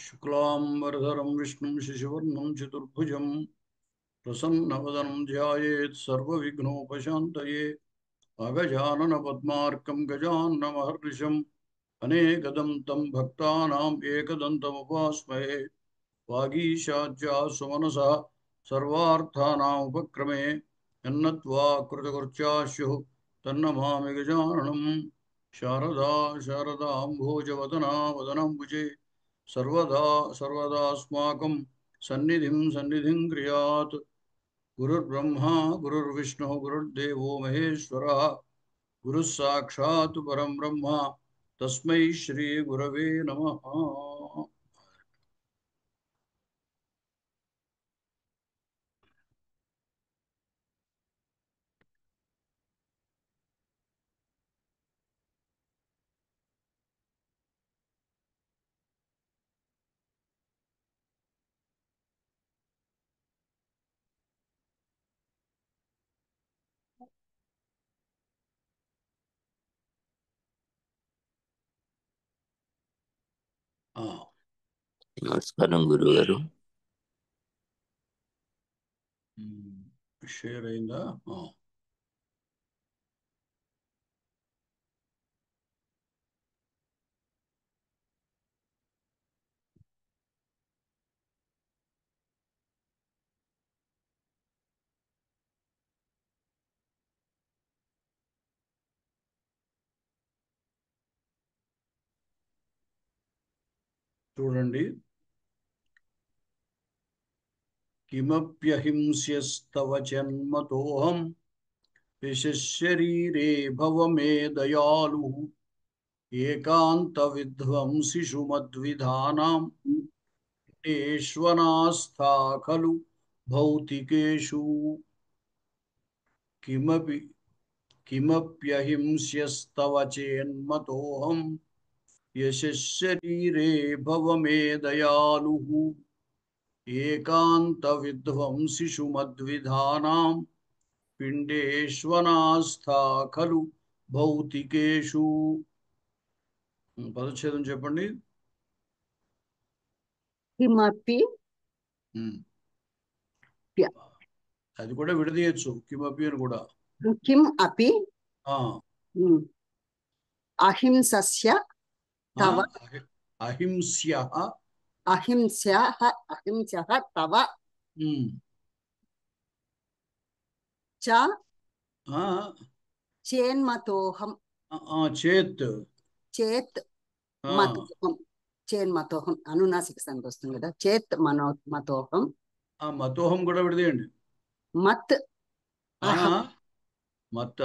शुक्लांबरधरं विष्णुं शशिवर्णं चतुर्भुजं प्रसन्नवदनं ध्यायेत् सर्वविघ्नोपशान्तये अगजाननपद्मार्कं गजाननमहर्निशम् अनेकदं तं भक्तानाम् एकदन्तमुपास्महे वागीशाद्या सुमनसः सर्वार्थानामुपक्रमे यन्नत्वा कृतकृत्यास्युः तन्नमामि गजाननम् शारदा शारदाम्भोजवदना वदनाम्बुजे सर्वदा सर्वदास्माकं सन्निधिं क्रियात् गुरुर्ब्रह्मा गुरुर्विष्णुः गुरुर्देवो महेश्वरः गुरुः साक्षात् परं ब्रह्म तस्मै श्री गुरवे नमः। నమస్కారం గురుగారు. షేర్ అయిందా? చూడండి, కిమప్యహింస్యస్తవ జన్మతోహం యశశరీరే భవ మే దయాలు ఏకాంత విధ్వంసిషు మద్విధానాం ఈశ్వనాస్థా ఖలు భౌతికేషు కిమప్యహింస్యస్తవ చేన్మతోహం యశశరీరే భవ మే దయాలు ఏకాంత విధ్వంసిషు మద్విధానాం పిండేష్వనాస్థా ఖలు భౌతికేషు. పదచ్ఛేదం చెప్పండి. కిమపి అది కూడా విడదీయచ్చు, కిమపి అని కూడా. కిం అపి అహింసస్య తవ అహింస్యః అహింస్యః తవ చ చేన్మతోహం చేత్ మతోహం చేన్మతోహం అనునాసిక సంధి వస్తుంది కదా. చేత్ మతోహం. మతోహం కూడా విడదీయండి. మత్ మత్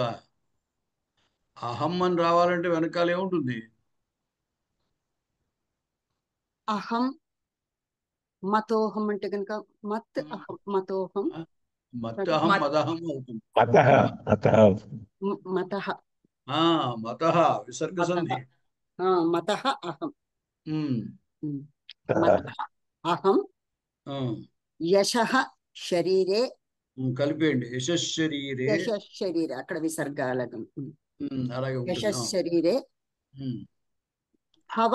అహం అని రావాలంటే వెనకాల ఏముంటుంది? అహం మతోహం అంటే కనుక మత్ అహం మతోహం మతహం మదహం అవుతుంది. మతః విసర్గ సంధి. మతః అహం అహం యశః శరీరే కలిపేయండి. యశశరీరే యశశరీరే అక్కడ విసర్గాలగం అలాగే యశశరీరే భవ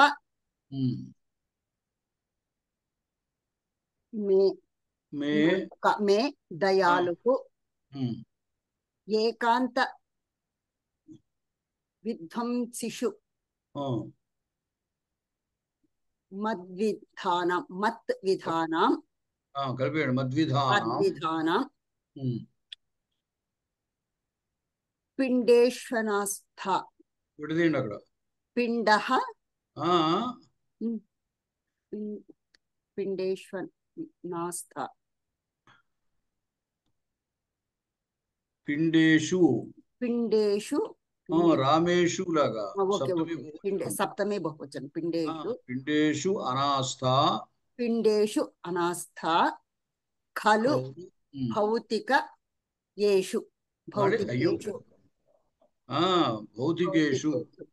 మే దయాలుః ఏకాంత విధ్వంసిషు మద్విధానం కలిపేయండి. మద్విధానం పిండేశ్వనాస్థ విడదీయండి అక్కడ. పిండః పిండేశ్వనాస్థ పిండేషు రామేషు లాగా సప్తమే బహువచనం. పిండేషు అనాస్థ ఖలు భౌతిక యేషు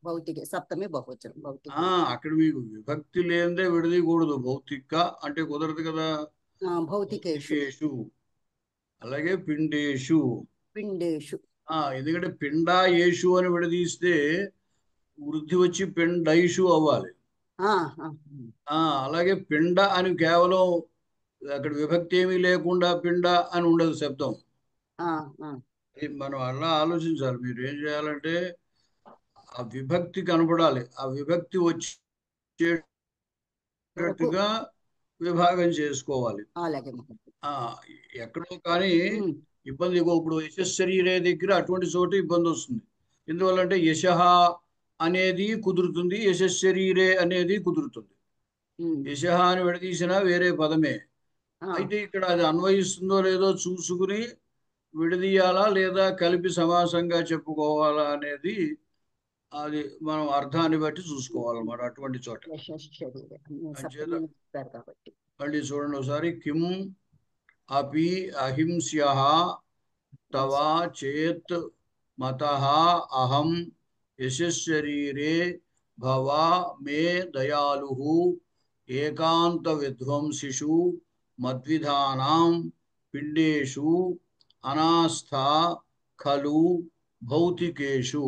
భౌతిక సప్తమే బహువచనం. అక్కడ మీకు విభక్తి లేదే విడదీయకూడదు. భౌతిక అంటే కుదరదు కదా. భౌతికేషు అలాగే పిండేషు ఎందుకంటే పిండా యేషు అని విడదీస్తే వృద్ధి వచ్చి పిండైషు అవ్వాలి. ఆ, ఆ, అలాగే పిండ అని కేవలం అక్కడ విభక్తి ఏమీ లేకుండా పిండ అని ఉండదు శబ్దం. ఆ, ఆ, మనం అలా ఆలోచించాలి. మీరు ఏం చేయాలంటే ఆ విభక్తి కనపడాలి, ఆ విభక్తి వరకు వచ్చేటట్టుగా విభాగం చేసుకోవాలి. అలాగే మహోదయ. ఆ ఎక్కడో కానీ ఉమ్, ఇబ్బంది. ఇప్పుడు యశశరీరే దగ్గర అటువంటి చోటు ఇబ్బంది వస్తుంది. ఎందువల్లంటే యశః అనేది కుదురుతుంది, యశశరీరే అనేది కుదురుతుంది. ఉమ్, యశః అని విడదీసినా వేరే పదమే. ఆ, అయితే ఇక్కడ అది అన్వయిస్తుందో లేదో చూసుకుని విడదీయాలా లేదా కలిపి సమాసంగా చెప్పుకోవాలా అనేది అది మనం అర్థాన్ని బట్టి చూసుకోవాలన్నమాట అటువంటి చోట. యశశ్చర్య అన్ని అంచేత సప్తమిని చెప్తారు కాబట్టి. మళ్ళీ చూడండి ఒకసారి. కిం అపి అహింస్యః తవ చేత్ మతః అహం యశశరీరే భవ మే దయాళుః ఏకాంత విధ్వంసిషు మద్విధానాం పిండేషు అనాస్థా ఖలు భౌతికేషు.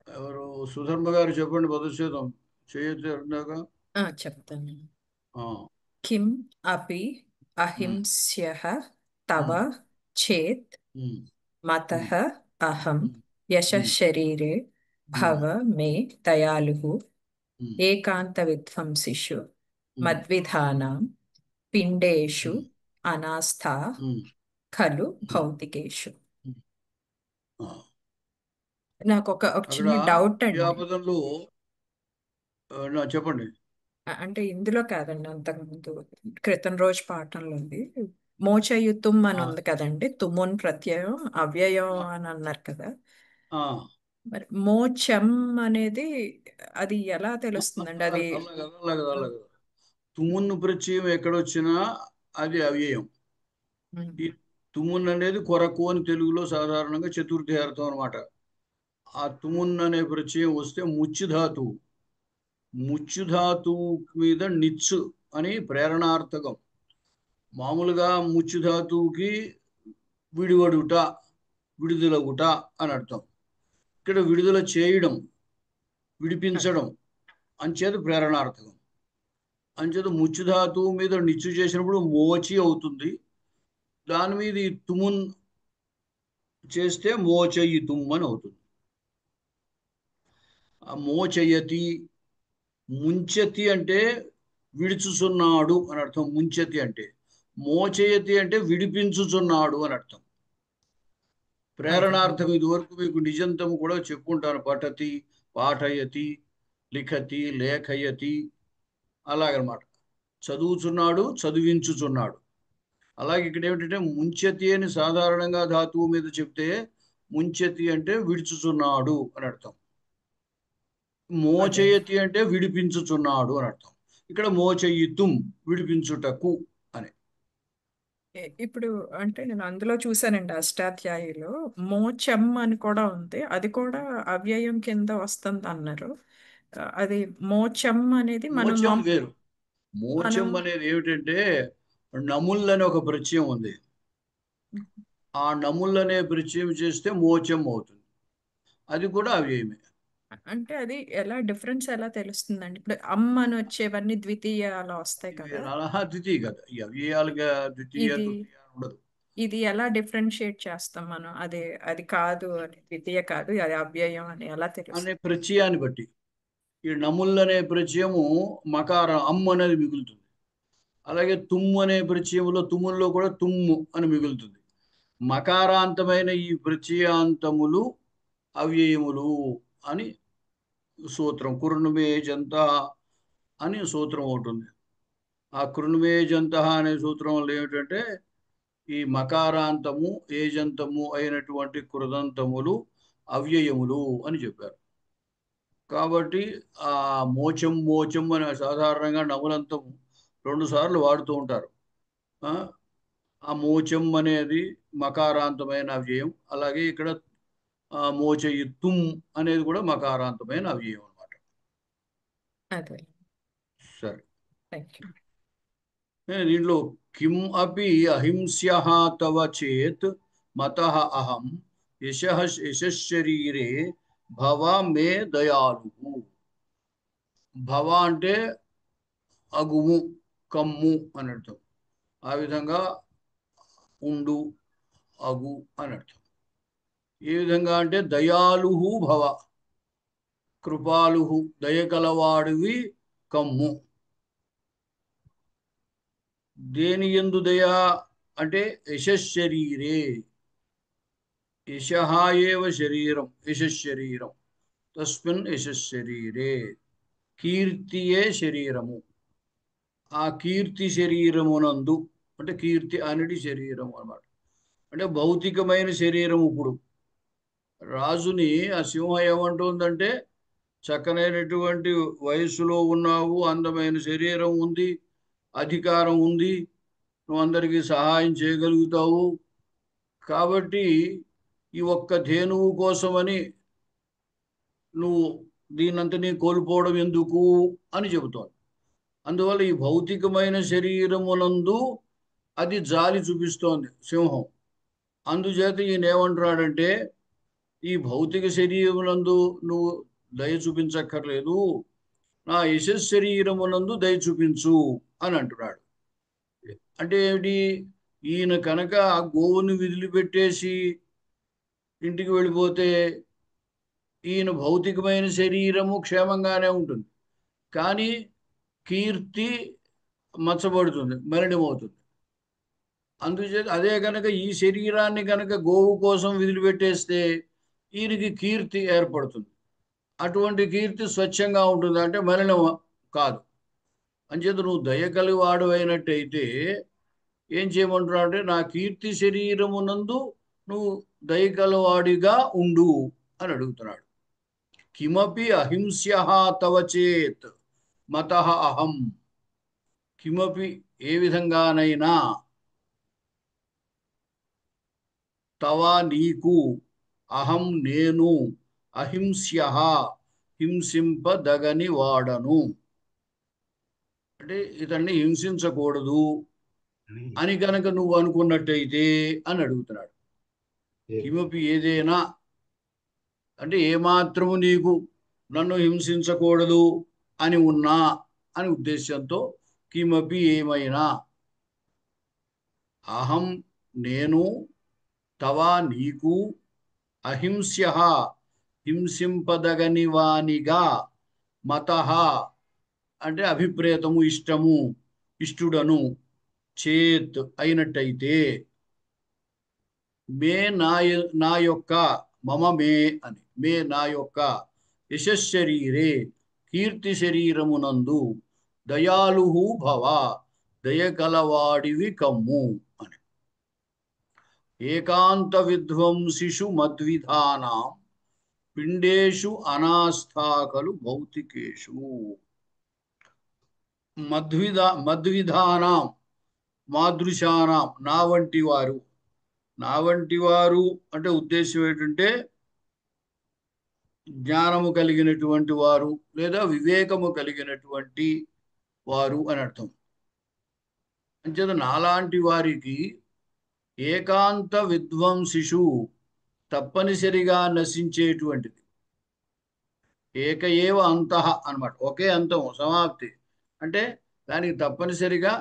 ఎవరు? సుధర్మ గారు చెప్పండి పదచ్ఛేదం. చేయొద్దాక చెప్తాను. ఆ, కిం అపి ఉమ్, అహింస్యః తవ ఉమ్, చేత్ ఉమ్, మతః ఉమ్, అహం ఉమ్, ఉమ్, యశశరీరే ఉమ్, భవ మే దయాళుః ఉమ్, ఏకాంత విధ్వంసిషు ఉమ్, మద్విధానాం పిండేషు ఉమ్, అనాస్థా ఉమ్, ఖలు ఉమ్, భౌతికేషు. ఉమ్. ఆ. నాకు ఒక అక్కడ చిన్న డౌట్ అండి. క్రియాపదంలో చెప్పండి. అంటే ఇందులో కాదండి, అంతకుముందు క్రితం రోజు పాఠంలో ఉంది. మోచయుతుమ్ అని ఆ, ఉంది కదండి, తుమున్ ప్రత్యయం అవ్యయం ఆ, అని అన్నారు కదా. ఆ. మరి మోచం అనేది అది ఎలా తెలుస్తుందండి? అది అలాగే తుమున్ను ప్రత్యయం ఎక్కడొచ్చినా అది అవ్యయం. ఉమ్, ఈ తుమున్ అనేది కొరకు అని తెలుగులో సాధారణంగా చతుర్థి అర్థం అనమాట. ఆ తుమున్ అనే ప్రత్యయం వస్తే ముచ్చుధాతువు, ముచ్చుధాతువు మీద నిచ్చు అని ప్రేరణార్థకం. మామూలుగా ముచ్చుధాతువుకి విడివడుట, విడుదలగుట అని అర్థం. ఇక్కడ విడుదల చేయడం, విడిపించడం అంచేది ప్రేరణార్థకం. అంచేత ముచ్చుధాతువు మీద నిచ్చు చేసినప్పుడు మోచి అవుతుంది. దాని మీద ఈ తుమున్ చేస్తే మోచయితుమ్ అని అవుతుంది. ఆ మోచయతి, ముంచతి అంటే విడుచుచున్నాడు అని అర్థం. ముంచతి అంటే. మోచయతి అంటే విడిపించుచున్నాడు అని అర్థం. అదే. ప్రేరణార్థకం. ఇదివరకు మీకు నిజంతము కూడా చెప్పుకుంటాను. పఠతి, పాఠయతి, లిఖతి, లేఖయతి, అలాగనమాట. చదువుచున్నాడు, చదివించుచున్నాడు. అలాగే ఇక్కడ ఏమిటంటే ముంచతి అని సాధారణంగా ధాతువు మీద చెప్తే ముంచతి అంటే విడుచుచున్నాడు అని అర్థం. అదే. మోచయతి అంటే విడిపించుచున్నాడు అని అర్థం. ఇక్కడ మోచయితుం విడిపించుటకు అని. ఇప్పుడు అంటే నేను అందులో చూసానండి, అష్టాధ్యాయిలో మోచం అని కూడా ఉంది, అది కూడా అవ్యయం కింద వస్తుంది అన్నారు. అది మోచం అనేది మనం మోచం వేరు. మోచం మనం అనేది ఏమిటంటే నముల్ అనే ఒక ప్రత్యయం ఉంది. ఆ నముల్ అనే ప్రత్యయం చేస్తే మోచం అవుతుంది. అది కూడా అవ్యయమే. అంటే అది ఎలా డిఫరెన్స్ ఎలా తెలుస్తుందండి? ఇప్పుడు అమ్మ అని వచ్చేవన్నీ ద్వితీయ అలా వస్తాయి ఇవి కదా. అలా ద్వితీయ కదా. ఈ అవ్యయాలుగా ద్వితీయ ఇది తృతీయ ఉండదు. ఇది ఎలా డిఫరెన్షియేట్ చేస్తాం మనం? అది అది కాదు అని, ద్వితీయ కాదు అది అవ్యయం అని ఎలా అనే తెలుస్తుంది? ప్రత్యయాన్ని బట్టి. ఈ నముల్ అనే ప్రత్యయము మకారం అమ్ము అనేది మిగులుతుంది. అలాగే తుమ్ము అనే ప్రత్యయంలో తుమ్ముల్లో కూడా తుమ్ము అని మిగులుతుంది. మకారాంతమైన ఈ ప్రత్యయాంతములు అవ్యయములు అని సూత్రం. కుర్ణుమే జంత అని సూత్రం ఉంటుంది. ఆ కృణుమే జంత అనే సూత్రం వల్ల ఏమిటంటే ఈ మకారాంతము ఏజంతము అయినటువంటి కృదంతములు అవ్యయములు అని చెప్పారు. కాబట్టి ఆ మోచం మోచం అని సాధారణంగా నములంతం 2 సార్లు వాడుతూ ఉంటారు. ఆ ఆ మోచం అనేది మకారాంతమైన అవ్యయం. అలాగే ఇక్కడ మోచయిత్తుం అనేది కూడా మకారాంతమైన అవ్యయం అన్నమాట. అదే. సరే. Thank you. దీంట్లో కిం అపి అహింస్యః తవ చేత్ మతః అహం యశశరీరే భవ మే దయాళుః. భవ అంటే అగుము, కమ్ము అని అర్థం. ఆ విధంగా ఉండు, అగు అని అర్థం. ఏ విధంగా అంటే దయాళుహు భవ, కృపాలుహు దయకలవాడివి కమ్ము. దేని యందు దయ అంటే యశశరీరే, యశః ఏవ శరీరం, యశశరీరం, తస్మిన్ యశశరీరే, కీర్తియే శరీరము. ఆ కీర్తి శరీరమునందు అంటే కీర్తి అనేది శరీరం అన్నమాట. అంటే భౌతికమైన శరీరం. ఇప్పుడు రాజుని ఆ సింహం ఏమంటుందంటే, చక్కనైనటువంటి వయస్సులో ఉన్నావు, అందమైన శరీరం ఉంది, అధికారం ఉంది, నువ్వు అందరికీ సహాయం చేయగలుగుతావు, కాబట్టి ఈ ఒక్క ధేనువు కోసమని నువ్వు దీనంతని కోల్పోవడం ఎందుకు అని చెబుతోంది. అందువల్ల ఈ భౌతికమైన శరీరమునందు అది జాలి చూపిస్తోంది సింహం. అందుచేత ఈయన ఏమంటున్నాడంటే, ఈ భౌతిక శరీరమునందు నువ్వు దయ చూపించక్కర్లేదు, నా యశస్ శరీరమునందు దయ చూపించు అని అంటున్నాడు. అంటే ఏమిటి? ఈయన కనుక ఆ గోవుని వదిలిపెట్టేసి ఇంటికి వెళ్ళిపోతే ఈయన భౌతికమైన శరీరము క్షేమంగానే ఉంటుంది, కానీ కీర్తి మచ్చబడుతుంది, మలినమవుతుంది. అందుచేత అదే కనుక ఈ శరీరాన్ని కనుక గోవు కోసం వదిలిపెట్టేస్తే ఈయనకి కీర్తి ఏర్పడుతుంది. అటువంటి కీర్తి స్వచ్ఛంగా ఉంటుంది, అంటే మలినం కాదు. అంచేత నువ్వు దయకలి వాడు అయినట్టయితే ఏం చేయమంటున్నావు అంటే, నా కీర్తి శరీరమునందు నువ్వు దయకలవాడిగా ఉండు అని అడుగుతున్నాడు. కిమపి అహింస్యః తవ చేత్ మతః అహం. కిమపి ఏ విధంగానైనా, తవ నీకు, అహం నేను, అహింస్యః హింసింపదగని వాడను, అంటే ఇతన్ని హింసించకూడదు అని కనుక నువ్వు అనుకున్నట్టయితే అని అడుగుతున్నాడు. కిమపి ఏదైనా అంటే ఏమాత్రము నీకు నన్ను హింసించకూడదు అని ఉన్నా అని ఉద్దేశంతో కిమపి ఏమైనా, అహం నేను, తవ నీకు, అహింస్యః హింసింపదగని వానిగా, మతః అంటే అభిప్రేతము, ఇష్టము, ఇష్టుడను, చేత్ అయినట్టయితే, మే నా యొక్క, మమ మే అని, మే నా యొక్క, యశశరీరే కీర్తి శరీరమునందు, దయాళుహు భవ దయకలవాడివి కమ్ము అని. ఏకాంత విధ్వంసిషు మద్విధానాం పిండేషు అనాస్థాకలు భౌతికేషు. మద్విధానాం మాదృశానాం, నా వంటి వారు. నా వంటి వారు అంటే ఉద్దేశం ఏంటంటే జ్ఞానము కలిగినటువంటి వారు లేదా వివేకము కలిగినటువంటి వారు అని అర్థం. అంచేత నాలాంటి వారికి ఏకాంత విధ్వంసిషు తప్పనిసరిగా నశించేటువంటిది, ఏక ఏవ అంతః అన్నమాట, ఒకే అంతం, సమాప్తి. అంటే దానికి తప్పనిసరిగా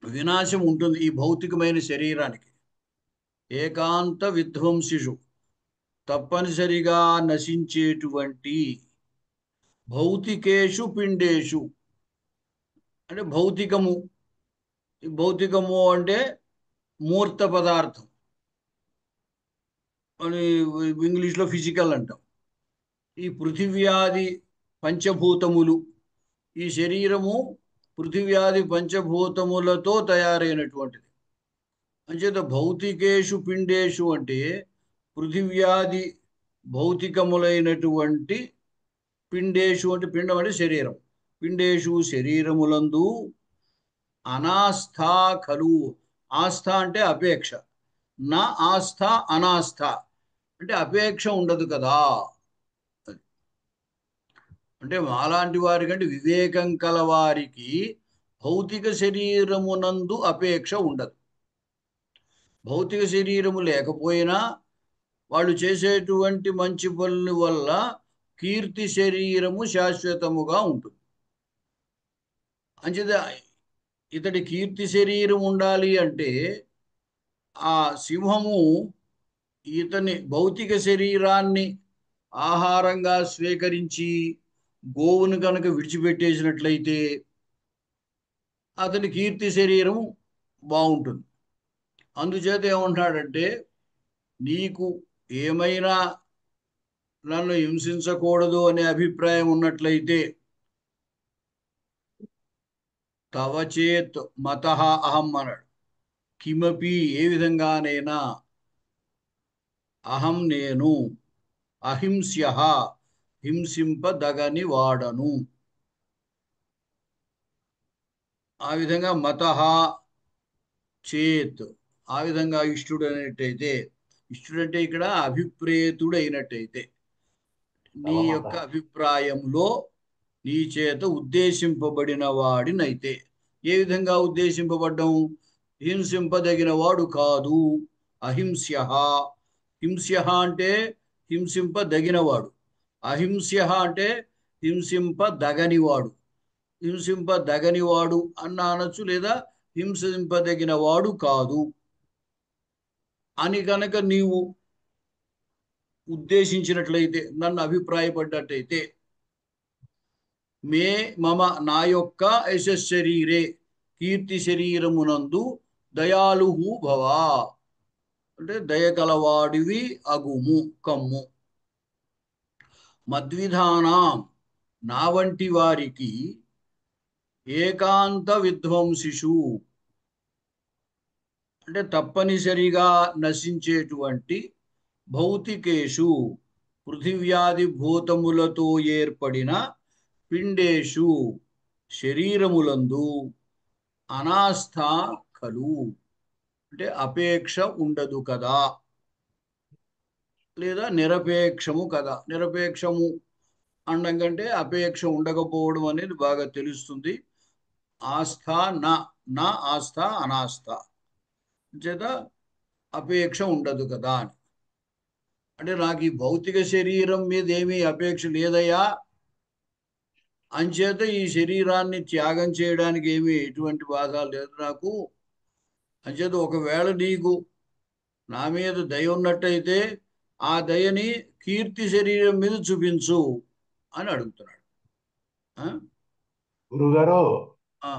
వినాశం ఉంటుంది ఈ భౌతికమైన శరీరానికి. ఏకాంత విధ్వంసిషు తప్పనిసరిగా నశించేటువంటి, భౌతికేషు పిండేషు అంటే భౌతికము. భౌతికము అంటే మూర్త పదార్థం అని ఇంగ్లీష్లో ఫిజికల్ అంటాం. ఈ పృథివ్యాది పంచభూతములు, ఈ శరీరము పృథివ్యాది పంచభూతములతో తయారైనటువంటిది. అంచేత భౌతికేషు పిండేషు అంటే పృథివ్యాది భౌతికములైనటువంటి, పిండేషు అంటే పిండం అంటే శరీరం, పిండేషు శరీరములందు, అనాస్థా ఖలు, ఆస్థ అంటే అపేక్ష, నా ఆస్థ అనాస్థ అంటే అపేక్ష ఉండదు కదా. అంటే మాలాంటి వారికంటే వివేకం కల వారికి భౌతిక శరీరమునందు అపేక్ష ఉండదు. భౌతిక శరీరము లేకపోయినా వాళ్ళు చేసేటువంటి మంచి పనుల వల్ల కీర్తి శరీరము శాశ్వతముగా ఉంటుంది. అంచేత ఇతడి కీర్తి శరీరం ఉండాలి అంటే ఆ సింహము ఇతని భౌతిక శరీరాన్ని ఆహారంగా స్వీకరించి గోవును కనుక విడిచిపెట్టేసినట్లయితే అతని కీర్తి శరీరం బాగుంటుంది. అందుచేత ఏమంటున్నాడంటే, నీకు ఏమైనా నన్ను హింసించకూడదు అనే అభిప్రాయం ఉన్నట్లయితే తవ చేత్ మతః అహం అన్నాడు. కిమపి ఏ విధంగానైనా అహం నేను అహింస్యః హింసింపదగని వాడను. ఆ విధంగా మతః చేత్ ఆ విధంగా ఇష్టుడు అనేటైతే, ఇష్టుడంటే ఇక్కడ అభిప్రేతుడు అయినట్టయితే, నీ యొక్క అభిప్రాయంలో నీ చేత ఉద్దేశింపబడిన వాడినైతే. ఏ విధంగా ఉద్దేశింపబడ్డం? హింసింపదగిన వాడు కాదు. అహింస్యః. హింస్యః అంటే హింసింపదగినవాడు. అహింస్యః అంటే హింసింపదగనివాడు. హింసింపదగనివాడు అన్న అనొచ్చు, లేదా హింసింపదగిన వాడు కాదు అని కనుక నీవు ఉద్దేశించినట్లయితే, నన్ను అభిప్రాయపడ్డట్టయితే, మే మమ నా యొక్క యశశరీరే కీర్తి శరీరమునందు దయాళువు భవ అంటే దయగలవాడివి అగుము కమ్ము. మద్విధానాం నా వంటి వారికి ఏకాంత విధ్వంసిషు అంటే తప్పనిసరిగా నశించేటువంటి భౌతికేషు పృథివ్యాది భూతములతో ఏర్పడిన పిండేషు శరీరములందు అనాస్థ కలు అంటే అపేక్ష ఉండదు కదా, లేదా నిరపేక్షము కదా. నిరపేక్షము అనడం కంటే అపేక్ష ఉండకపోవడం అనేది బాగా తెలుస్తుంది. ఆస్థ నా నా ఆస్థ అనాస్థ చేత అపేక్ష ఉండదు కదా అని. అంటే నాకు ఈ భౌతిక శరీరం మీద ఏమీ అపేక్ష లేదయ్యా, అంచేత ఈ శరీరాన్ని త్యాగం చేయడానికి ఏమీ ఎటువంటి బాధ లేదు నాకు. అంచేత ఒకవేళ నీకు నా మీద దయ ఉన్నట్టయితే ఆ దయని కీర్తి శరీరం మీద చూపించు అని అడుగుతున్నాడు. గురుగారు, ఆ,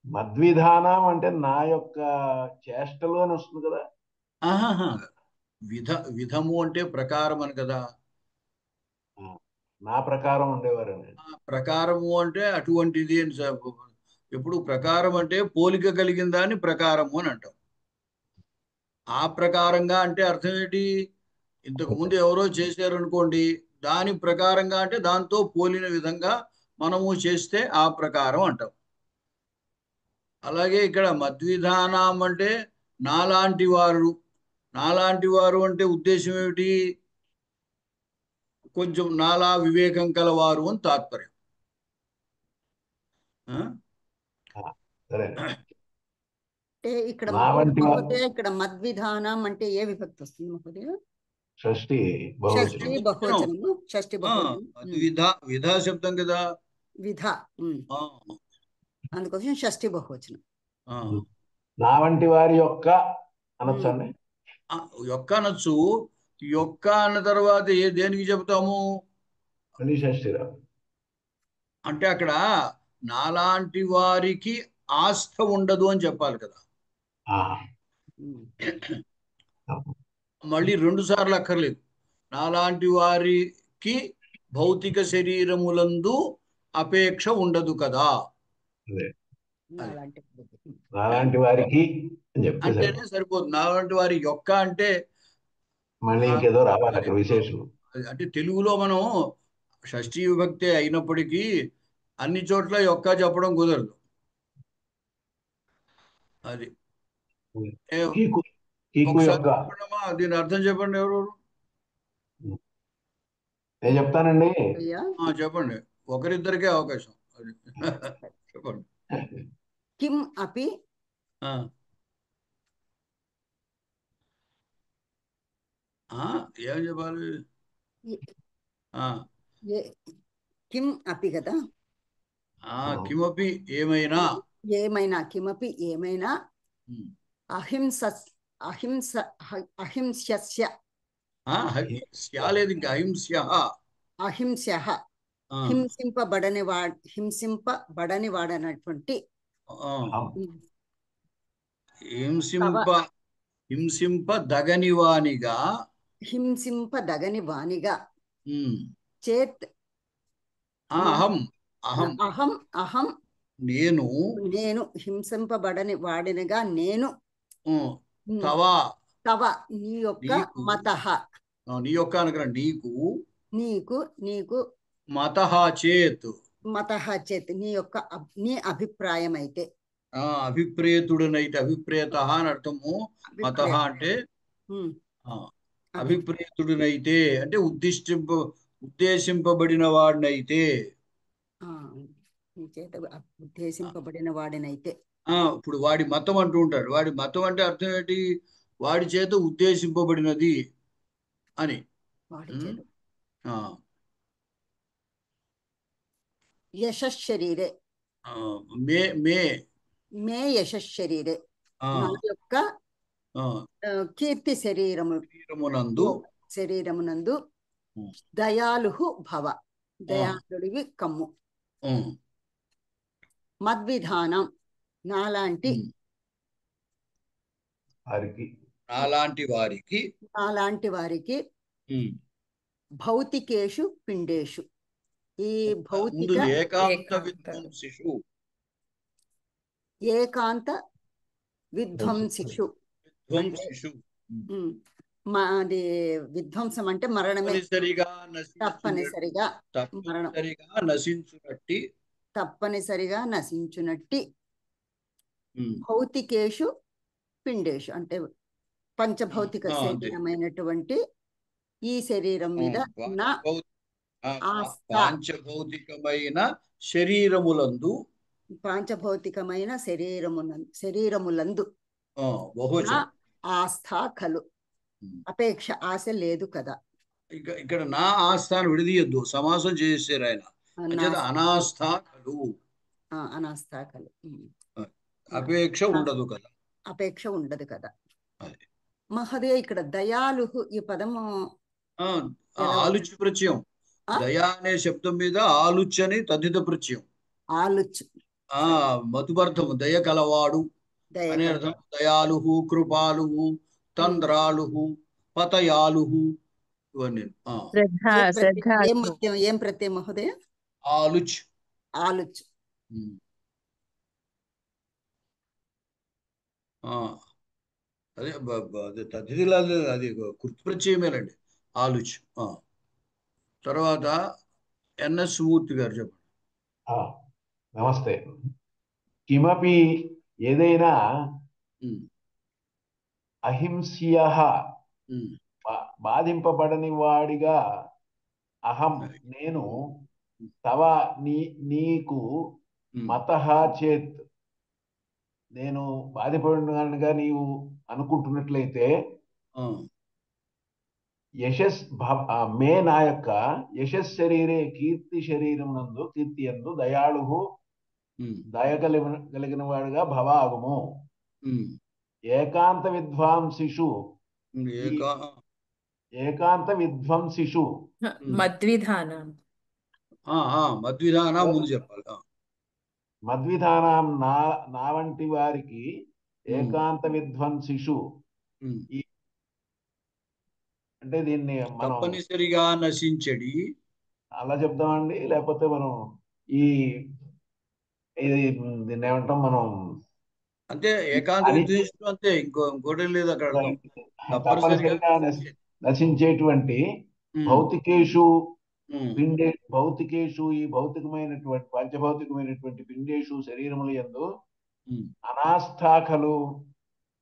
మద్విధానం అంటే నా యొక్క చేష్టలు అని వస్తుంది కదా. ఆహాహా. విధము అంటే ప్రకారం అని కదా. నా ప్రకారం ఉండేవారని. ప్రకారము అంటే అటువంటిది అని ఎప్పుడు ప్రకారం అంటే పోలిక కలిగిన దాన్ని ప్రకారము అని అంటాం. ఆ ప్రకారంగా అంటే అర్థం ఏంటి? ఇంతకు ముందు ఎవరో చేశారనుకోండి, దాని ప్రకారంగా అంటే దాంతో పోలిన విధంగా మనము చేస్తే ఆ ప్రకారం అంటాం. అలాగే ఇక్కడ మద్విధానం అంటే నాలాంటి వారు. నాలాంటి వారు అంటే ఉద్దేశం ఏమిటి? కొంచెం నాలా వివేకం కలవారు అని తాత్పర్యం. సరే, అంటే ఇక్కడ నా వంటి మహోదయ ఇక్కడ మద్విధానం అంటే ఏ విభక్తి వస్తుంది మహోదయ? షష్ఠి షష్ఠి బహువచనం. బహువచనము. షష్ఠి బహువచనం. విధ శబ్దం కదా. విధ. అందుకోసం షష్ఠి బహువచనం. నా వంటి వారి యొక్క అనొచ్చండి. యొక్క అనొచ్చు. యొక్క అన్న తర్వాత దేనికి చెబుతాము? షష్ఠిరా అంటే అక్కడ నాలాంటి వారికి ఆస్థ ఉండదు అని చెప్పాలి కదా. మళ్ళీ 2 సార్లు అక్కర్లేదు. నాలాంటి వారికి భౌతిక శరీరములందు అపేక్ష ఉండదు కదా. నాలాంటి వారికి అంటేనే సరిపోతుంది. నాలాంటి వారి యొక్క అంటే మళ్ళీ ఇంకేదో రావాలి అక్కడ విశేషం. అంటే తెలుగులో మనం షష్ఠీ విభక్తి అయినప్పటికీ అన్ని చోట్ల యొక్క చెప్పడం కుదరదు. అది దీని అర్థం చెప్పండి. ఎవరు నేను చెప్తానండి. చెప్పండి, ఒకరిద్దరికే అవకాశం. అది చెప్పండి. కిం అపి ఏం చెప్పాలి? ఏ- కిం అపి కదా, కిమపి ఏమైనా. ఏమైనా, కిమపి ఏమైనా, ఉమ్. అహింస అహింస అహింస్య లేదు ఇంకా అహింస్య. అహింస్య హింసింపబడని వాడనటువంటి హింసింపదగని వానిగా. హింసింపదగని వానిగా. ఉమ్. చేత్ అహం అహం అహం అహం నేను. నేను హింసింపబడని వాడినిగా నేను. తవ తవ నీ యొక్క నీకు. మతః నీ యొక్క అనగా నీకు. నీకు నీకు మతః చేత్ మతః చేత్ నీ అభిప్రాయం అయితే. అభిప్రేతుడనైతే, అభిప్రేత అని అర్థము. మతః అంటే అభిప్రేతుడనైతే అంటే ఉద్దేశింపబడిన వాడినైతే. నీ చేత ఉద్దేశింపబడిన వాడినైతే. ఇప్పుడు వాడి మతం అంటూ ఉంటాడు. వాడి మతం అంటే అర్థం ఏంటి? వాడి చేత ఉద్దేశింపబడినది అని. వాడి చేత యశశరీరే మే మే మే యశశరీరే నా యొక్క కీర్తి శరీరమునందు దయాళు భవ, దయాళుడివి కమ్ము. మద్విధానం నాలాంటి వారికి భౌతికేషు పిండేషు ఈ భౌతిక ఏకాంత విధ్వంసిషు. మాది విధ్వంసం అంటే మరణమే. తప్పనిసరిగా నశించునట్టి భౌతికేషు పిండేషు అంటే పంచభౌతిక శరీరమైనటువంటి ఈ శరీరం మీద నా పంచభౌతికమైన శరీరములందు శరీరములందు ఆస్థా కలు అపేక్ష ఆశ లేదు కదా. ఇక్కడ నా ఆస్థాను విడదీయద్దు, సమాసం చేశారు ఆయన. అనాస్థా కలు, అనాస్థా కలు అపేక్ష ఉండదు కదా. అపేక్ష ఉండదు కదా. మహోదయ ఇక్కడ దయాళు ఈ పదము ఆలుచి ప్రత్యయం. దయా అనే శబ్దం మీద ఆలుచ్ అని తద్దిత ప్రత్యయం. ఆలుచ్ మధుపర్థము దయ కలవాడు అనే అర్థం. దయాళు, కృపాలు, తంద్రాలు, పతయాలు ఇవన్నీ. ఏం ప్రత్యయం మహోదయ? ఆలుచ్. ఆలుచ్ అదే తద్దిదిలా అది కృత్ప్రత్యయమేనండి ఆలుచ్. తర్వాత ఎన్ఎస్ మూర్తి గారు చెప్పండి. నమస్తే. కిమపి ఏదైనా అహింస్య బాధింపబడని వాడిగా అహం నేను తవ నీకు మతః చేత్ నేను బాధిపడినగా నీవు అనుకుంటున్నట్లయితే మే నా యొక్క యశస్ శరీరే కీర్తి శరీరం నందు కీర్తి యందు దయాళు దయ కలిగిన వాడుగా భవ ఆగుము. ఏకాంత విద్వాంసిషు మద్విధానం ముందు చెప్పాలి. మద్విధానం నా వంటి వారికి ఏకాంత విధ్వంసిషు అంటే దీన్ని మనం తప్పనిసరిగా నశించడి అలా చెప్దామండి. లేకపోతే మనం దీన్ని ఏమంటాం మనం అంటే ఏకాంత విద్వేషం అంతే, ఇంకోటి లేదు అక్కడ. తప్పనిసరిగా నశించేటువంటి భౌతికేషు ఈ భౌతికమైనటువంటి పంచభౌతికమైనటువంటి పిండేషు శరీరముల యందు అనాస్థాకలు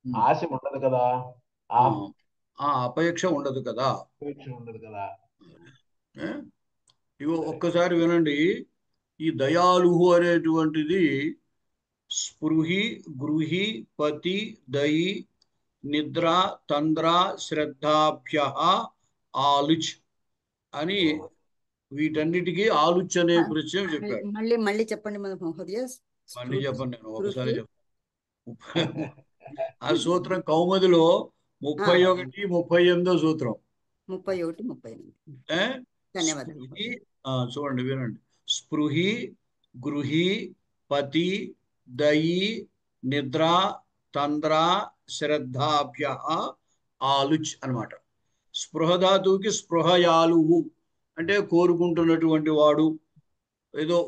ఆశ ఉండదు కదా, అపేక్ష ఉండదు కదా. ఇగో ఒక్కసారి వినండి. ఈ దయాళు అనేటువంటిది స్పృహి, గృహి, పతి, దయి, నిద్ర, తంద్ర, శ్రద్ధాభ్య ఆలుచ్ అని వీటన్నిటికీ ఆలుచ్ అనే ప్రత్యయం చెప్పాడు. మళ్ళీ మళ్ళీ చెప్పండి మహోదయ. మళ్ళీ చెప్పండి, నేను ఒకసారి చెప్తాను. ఆ సూత్రం కౌముదిలో 31, 38 సూత్రం. 31, 38. ధన్యవాదాలు. స్పృహి, చూడండి వినండి. స్పృహి, గృహి, పతి, దయి, నిద్ర, తంద్ర, శ్రద్ధాభ్య ఆలుచ్ అన్నమాట. స్పృహ ధాతువుకి స్పృహయాలువు అంటే కోరుకుంటున్నటువంటి వాడు. ఏదో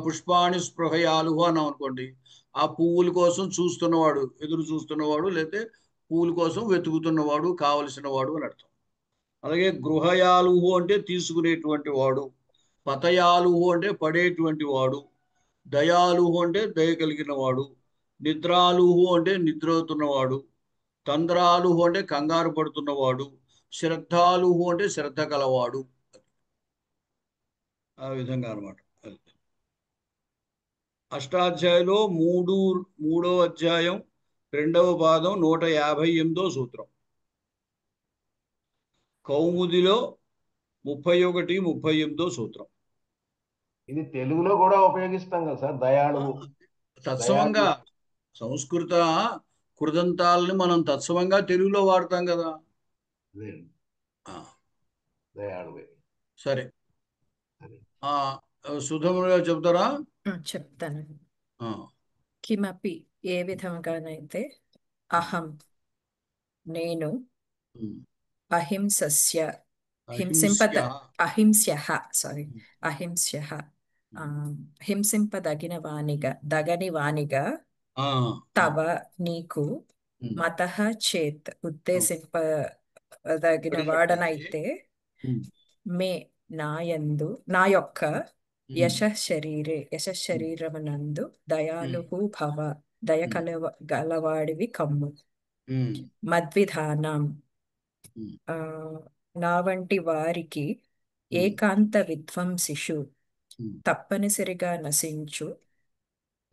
పుష్పాన్ని స్పృహయాలు అన్నాం అనుకోండి, ఆ పువ్వుల కోసం చూస్తున్నవాడు, ఎదురు చూస్తున్నవాడు, లేకపోతే పువ్వుల కోసం వెతుకుతున్నవాడు, కావలసిన వాడు అని అర్థం. అలాగే గృహయాలుహు అంటే తీసుకునేటువంటి వాడు, పతయాలుహు అంటే పడేటువంటి వాడు, దయాలుహు అంటే దయ కలిగిన వాడు, నిద్రాలుహు అంటే నిద్రవుతున్నవాడు, తంద్రాలుహు అంటే కంగారు పడుతున్నవాడు, శ్రద్ధాలుహు అంటే శ్రద్ధ కలవాడు. ఆ విధంగా అనమాట. అష్టాధ్యాయులో మూడో అధ్యాయం 2వ పాదం 158 సూత్రం. కౌముదిలో 31, 38 సూత్రం. ఇది తెలుగులో కూడా ఉపయోగిస్తాం కదా సార్, దయాళువు. తత్సమంగా సంస్కృత కృదంతాలని మనం తత్సమంగా తెలుగులో వాడతాం కదా. దయాళువే. సరే, సుధములు గారు చెప్తారా? చెప్తాను. కిమపి ఏ విధంగానైతే అహం నేను అహింసస్య అహింస్యః హింసింపదగిన దగని వానిగా తవ నీకు మతః చేత్ ఉద్దేశింపదగిన వాడనైతే మే నాయందు నా యొక్క యశశరీరమునందు దయాళువు భవ దయ గలవాడివి కమ్ము. మద్విధానం నా వంటి వారికి ఏకాంత విధ్వంసిషు తప్పనిసరిగా నశించు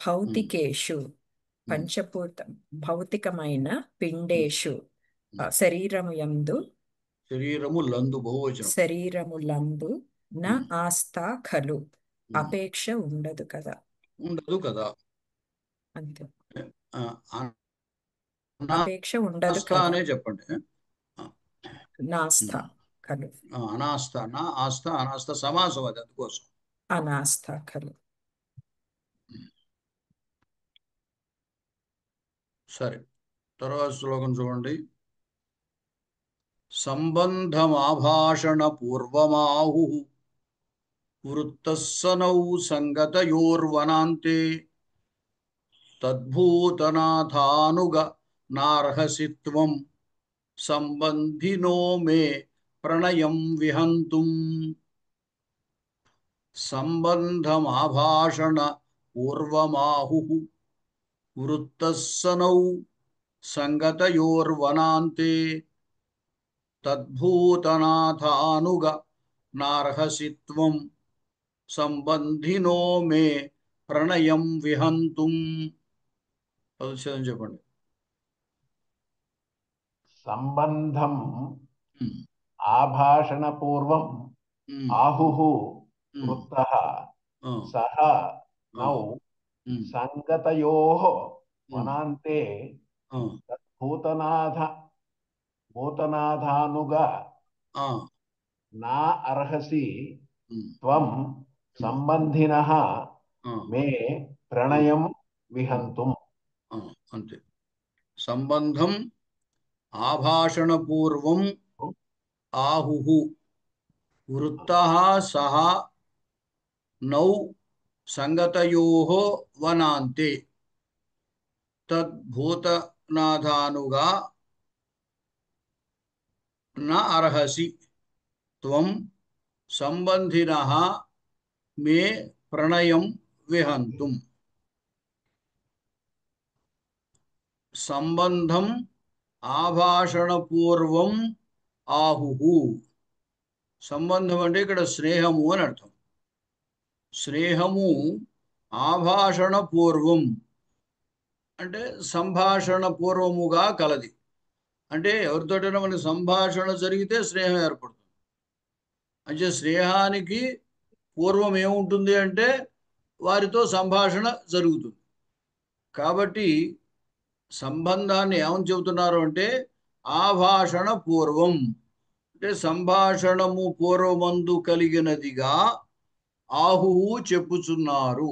భౌతికేషు భౌతికమైన పిండేషు శరీరములందు నా ఆస్థా ఖలు అపేక్ష ఉండదు కదా. అంతే, అపేక్ష ఉండదు కదా. చెప్పండి. నాస్థ ఖలు అనాస్థ, నా ఆస్థ, అనాస్థ సమాసం, అది అందుకోసం అనాస్థ ఖలు. సరే, తర్వాత శ్లోకం చూడండి. సంబంధమాభాషణ పూర్వమాహు వృత్తస్సనౌ సంగతయోర్వనాంతే తద్భూతనాథానుగ నార్హసిత్వం సంబంధినో మే ప్రణయం విహంతుం. సంబంధమాభాషణ పూర్వమాహు వృత్తస్సనౌ సంగతయోర్వనాంతే తద్భూతనాథానుగ నార్హసిత్వం సంబంధినో మే ప్రణయం విహంతుం. పదచ్ఛేదం చెప్పండి. సంబంధం ఆభాషణ పూర్వం ఆహుః వృత్తః సహ నౌ సంగతయోః వనాంతే భూతనాథానుగా నా అర్హసి త్వం సంబంధినః మే ప్రణయం విహంతుం. అంతే. సంబంధం ఆభాషణ పూర్వం ఆహుః వృత్తః సహ నౌ సంగతయోః వనాంతే తద్భూతనాథానుగా న అర్హసి త్వం సంబంధినః మే ప్రణయం విహంతుం. సంబంధం ఆభాషణ పూర్వం ఆహుః. సంబంధం అంటే ఇక్కడ స్నేహము అని అర్థం. స్నేహము ఆభాషణ పూర్వం అంటే సంభాషణ పూర్వముగా కలది. అంటే ఎవరితోటైనా మనకి సంభాషణ జరిగితే స్నేహం ఏర్పడుతుంది. అంటే స్నేహానికి పూర్వం ఏముంటుంది అంటే వారితో సంభాషణ జరుగుతుంది. కాబట్టి సంబంధాన్ని ఏమని చెబుతున్నారు అంటే ఆభాషణ పూర్వం, అంటే సంభాషణము పూర్వమందు కలిగినదిగా ఆహువు చెప్పుచున్నారు.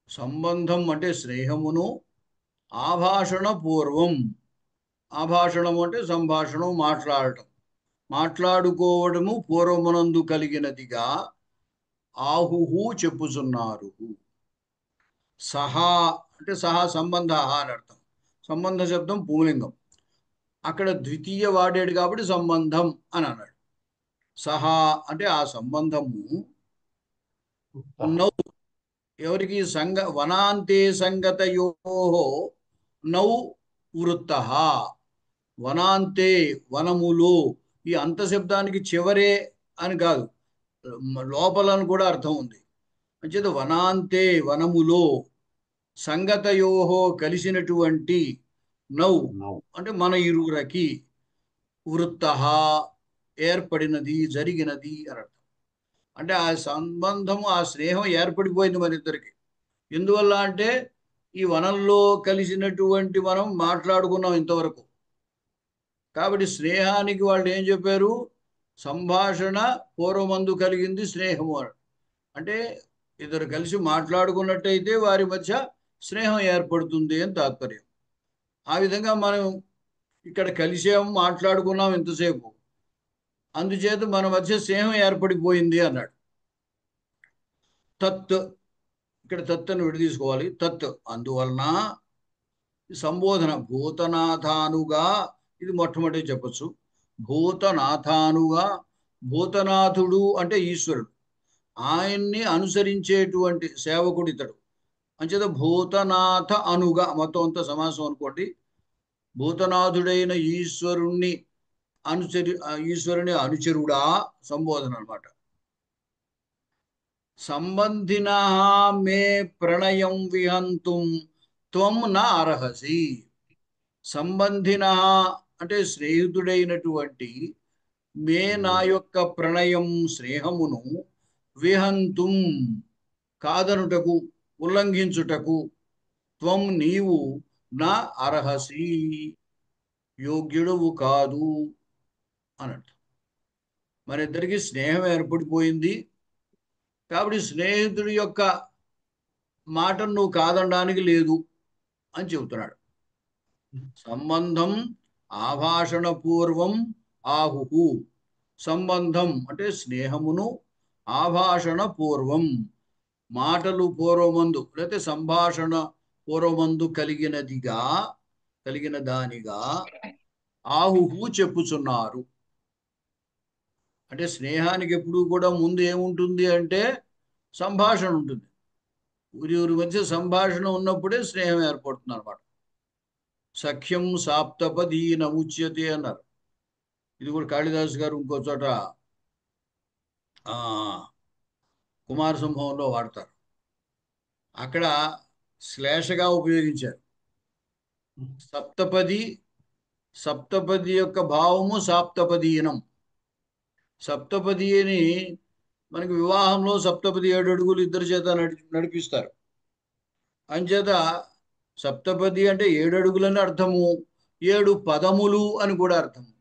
సంబంధం అంటే స్నేహమును, ఆభాషణ పూర్వం, ఆభాషణము అంటే సంభాషణం, మాట్లాడుకోవడము పూర్వమునందు కలిగినదిగా ఆహుహు చెప్పుచున్నారు. సహా అంటే సహా సంబంధ అని అర్థం. సంబంధ శబ్దం పుంలింగం, అక్కడ ద్వితీయ వాడాడు కాబట్టి సంబంధం అని అన్నాడు. సహా అంటే ఆ సంబంధము నౌ ఎవరికి వనాంతే సంగతయోహో నౌ వృత్త. వనాంతే వనములో, ఈ అంత శబ్దానికి చివరే అని కాదు, లోపలని కూడా అర్థం ఉంది. అంచేత వనాంతే వనములో, సంగతయోహో కలిసినటువంటి, నౌ అంటే మన ఇరువురకి, వృత్త ఏర్పడినది, జరిగినది అని అర్థం. అంటే ఆ సంబంధము, ఆ స్నేహం ఏర్పడిపోయింది మన ఇద్దరికి. ఎందువల్ల అంటే ఈ వనంలో కలిసినటువంటి మనం మాట్లాడుకున్నాం ఇంతవరకు. కాబట్టి స్నేహానికి వాళ్ళు ఏం చెప్పారు? సంభాషణ పూర్వమందు కలిగింది స్నేహము అని. అంటే ఇద్దరు కలిసి మాట్లాడుకున్నట్టయితే వారి మధ్య స్నేహం ఏర్పడుతుంది అని తాత్పర్యం. ఆ విధంగా మనం ఇక్కడ కలిసాము, మాట్లాడుకున్నాం ఇంతసేపు, అందుచేత మన మధ్య స్నేహం ఏర్పడిపోయింది అన్నాడు. తత్, ఇక్కడ తత్ అని విడదీసుకోవాలి. తత్ అందువలన సంబోధన భూతనాథానుగా, ఇది మొట్టమొదటి చెప్పచ్చు. భూతనాథానుగా, భూతనాథుడు అంటే ఈశ్వరుడు, ఆయన్ని అనుసరించేటువంటి సేవకుడు ఇతడు. అంచేత భూతనాథ అనుగా, మొత్తం అంతా సమాసం అనుకోండి. భూతనాథుడైన ఈశ్వరుణ్ణి ఈశ్వరుని అనుచరుడా సంబోధన అన్నమాట. సంబంధిన మే ప్రణయం విహంతుం త్వం న అర్హసి. సంబంధిన అంటే స్నేహితుడైనటువంటి, మే నా యొక్క ప్రణయం స్నేహమును, విహంతుం కాదనుటకు, ఉల్లంఘించుటకు, త్వం నీవు, నా అర్హసి యోగ్యుడవు కాదు అన్నట్టు. మన ఇద్దరికి స్నేహం ఏర్పడిపోయింది కాబట్టి స్నేహితుడి యొక్క మాటను నువ్వు కాదనడానికి లేదు అని చెబుతున్నాడు. సంబంధం ఆభాషణ పూర్వం ఆహుహు. సంబంధం అంటే స్నేహమును, ఆభాషణ పూర్వం మాటలు పూర్వమందు లేకపోతే సంభాషణ పూర్వమందు కలిగిన దానిగా ఆహుహు చెప్పుచున్నారు. అంటే స్నేహానికి ఎప్పుడు కూడా ముందు ఏముంటుంది అంటే సంభాషణ ఉంటుంది. ఊరి మధ్య సంభాషణ ఉన్నప్పుడే స్నేహం ఏర్పడుతుంది అనమాట. సఖ్యం సాప్తపదీన ఉచ్యతే అన్నారు. ఇది కూడా కాళిదాసు గారు ఇంకో చోట కుమార సంభవంలో వాడతారు. అక్కడ శ్లేషగా ఉపయోగించారు. సప్తపది యొక్క భావము సాప్తపదీనం. సప్తపది అని మనకి వివాహంలో సప్తపది 7 అడుగులు ఇద్దరి చేత నడిపిస్తారు. అంచేత సప్తపది అంటే 7 అడుగులని అర్థము, 7 పదములు అని కూడా అర్థము.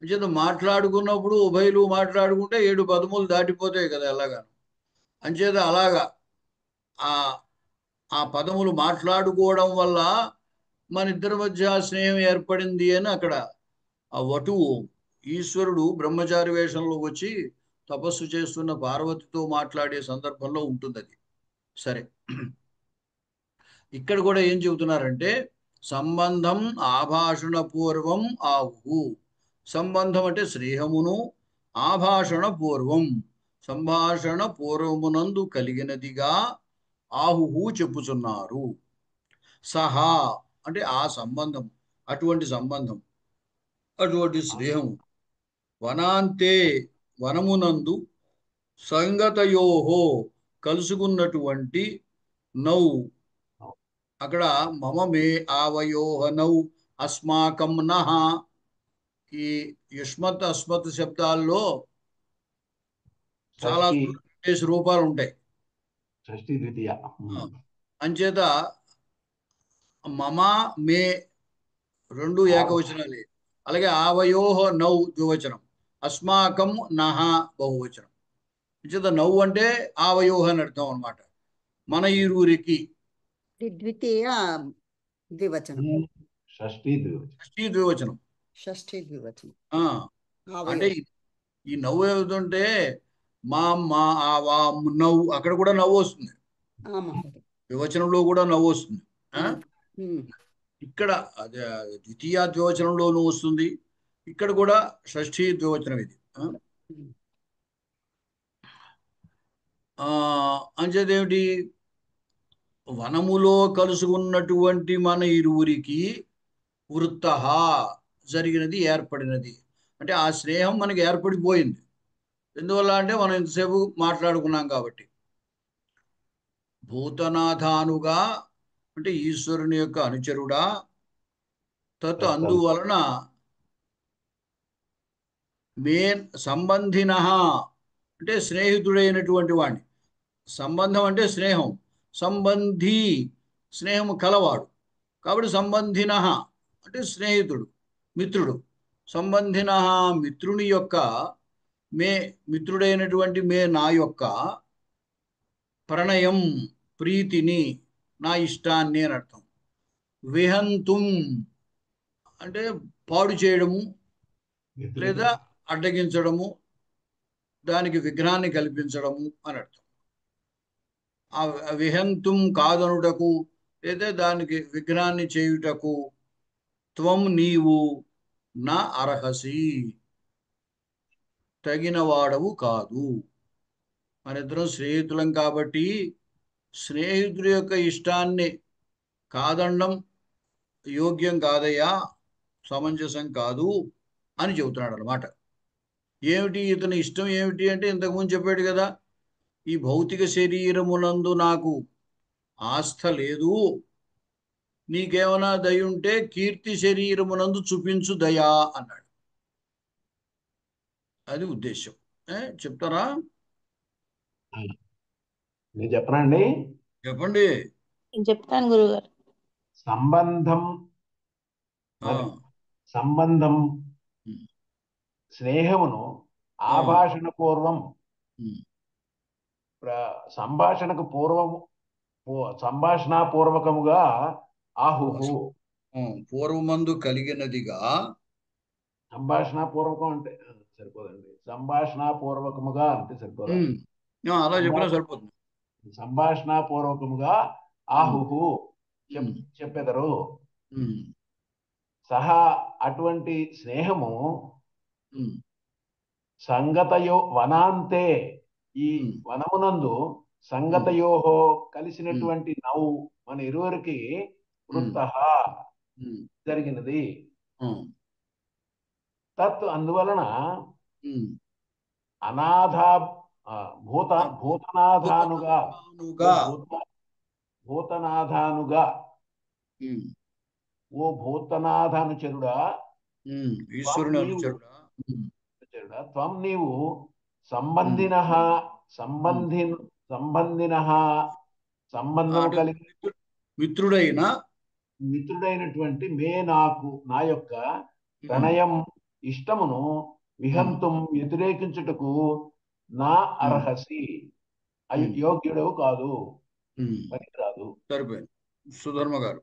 అంచేత మాట్లాడుకున్నప్పుడు ఉభయలు మాట్లాడుకుంటే 7 పదములు దాటిపోతాయి కదా ఎలాగా. అంచేత అలాగా ఆ పదములు మాట్లాడుకోవడం వల్ల మన ఇద్దరి మధ్య స్నేహం ఏర్పడింది అని అక్కడ ఆ వటువు ఈశ్వరుడు బ్రహ్మచారి వేషంలో వచ్చి తపస్సు చేస్తున్న పార్వతితో మాట్లాడే సందర్భంలో ఉంటుంది అది. సరే, ఇక్కడ కూడా ఏం చెబుతున్నారంటే సంబంధం ఆభాషణ పూర్వం ఆహు. సంబంధం అంటే స్నేహమును, ఆభాషణ పూర్వం సంభాషణ పూర్వమునందు కలిగినదిగా ఆహుహు చెప్పుచున్నారు. సహా అంటే ఆ సంబంధం, అటువంటి సంబంధం, అటువంటి స్నేహం, వనాంతే వనమునందు, సంగతయోహో కలుసుకున్నటువంటి, నౌ అక్కడ మమ మే ఆవయోహ నౌ అస్మాకం నహ ఈ యుష్మత్ అస్మత్ శబ్దాల్లో చాలా షష్ఠి విశేష రూపాలు ఉంటాయి. షష్ఠి ద్వితీయ. అంచేత మమ మే రెండు ఏకవచనాలే. అలాగే ఆవయోహ నౌ ద్వివచనం, అస్మాకం నహ బహువచనం. అంచేత నౌ అంటే ఆవయోహ అని అర్థం అనమాట. మన ఇరువురికి. ద్వితీయ ద్వివచనం, షష్ఠి ద్వివచనం. షష్ఠీ ద్వివచనం. షష్ఠి ద్వివచనం. అంటే ఈ నవ్వు ఏమిటంటే మా మా ఆ వా నవ్వు, అక్కడ కూడా నవ్వు వస్తుంది, ద్వివచనంలో కూడా నవ్వు వస్తుంది. ఇక్కడ అదే ద్వితీయ ద్వివచనంలోనూ వస్తుంది, ఇక్కడ కూడా షష్ఠీ ద్వివచనం ఇది. అంచేదేమిటి, వనములో కలుసుకున్నటువంటి మన ఇరువురికి వృత్త జరిగినది, ఏర్పడినది. అంటే ఆ స్నేహం మనకి ఏర్పడిపోయింది. ఎందువల్ల అంటే మనం ఇంతసేపు మాట్లాడుకున్నాం కాబట్టి. భూతనాథానుగా అంటే ఈశ్వరుని యొక్క అనుచరుడా, తత్ అందువలన మే సంబంధిన అంటే స్నేహితుడైనటువంటి వాడిని. సంబంధం అంటే స్నేహం, సంబంధి స్నేహము కలవాడు, కాబట్టి సంబంధిన అంటే స్నేహితుడు, మిత్రుడు. సంబంధిన మిత్రుని యొక్క మే, మిత్రుడైనటువంటి మే నా యొక్క ప్రణయం ప్రీతిని, నా ఇష్టాన్ని అని అర్థం. విహంతుం అంటే పాడు చేయడము లేదా అడ్డగించడము, దానికి విఘ్నాన్ని కల్పించడము అని అర్థం. ఆ విహంతుం కాదనుటకు లేదా దానికి విఘ్నాన్ని చేయుటకు త్వం నీవు నా అర్హసి తగిన వాడవు కాదు. మనిద్దరం స్నేహితులం కాబట్టి స్నేహితుడి యొక్క ఇష్టాన్ని కాదనడం యోగ్యం కాదయ్యా, సమంజసం కాదు అని చెబుతున్నాడు అనమాట. ఏమిటి ఇతని ఇష్టం ఏమిటి అంటే ఇంతకుముందు చెప్పాడు కదా, ఈ భౌతిక శరీరమునందు నాకు ఆస్థ లేదు, నీకేమైనా దయ ఉంటే కీర్తి శరీరమునందు చూపించు దయా అన్నాడు. అది ఉద్దేశం. చెప్తారా? నేను చెప్పనండి, చెప్పండి. చెప్తాను గురుగారు. సంబంధం సంబంధం స్నేహమును ఆభాషణ పూర్వం, సంభాషణకు పూర్వము, సంభాషణాపూర్వకముగా ఆహుహు. పూర్వమందు కలిగినదిగా. సంభాషణాపూర్వకం అంటే సరిపోదండి, సంభాషణాపూర్వకముగా అంటే సరిపోదు, అలా చెప్పినా సరిపోతుంది. సంభాషణాపూర్వకముగా ఆహుహు చెప్పెదరు. సహా అటువంటి స్నేహము సంగతయో వనాంతే, ఈ వనమునందు సంగతయోహో కలిసినటువంటి నౌ మన ఇరువురికి వృత్త జరిగినది. తత్ అందువలన అనాథా భూతనాథానుగా భూతనాథానుగా ఓ భూతనాథానుచరుడా, ఈశ్వరుని అనుచరుడా, త్వం నీవు సంబంధిన సంబంధము కలిగి మిత్రుడైనటువంటి మే నాకు నా యొక్క ప్రణయం ఇష్టమును విహంతుం వ్యతిరేకించుటకు నా అర్హసి యోగ్యుడవు కాదు, పనికిరాదు. సరిపోయింది. సుధర్మ గారు.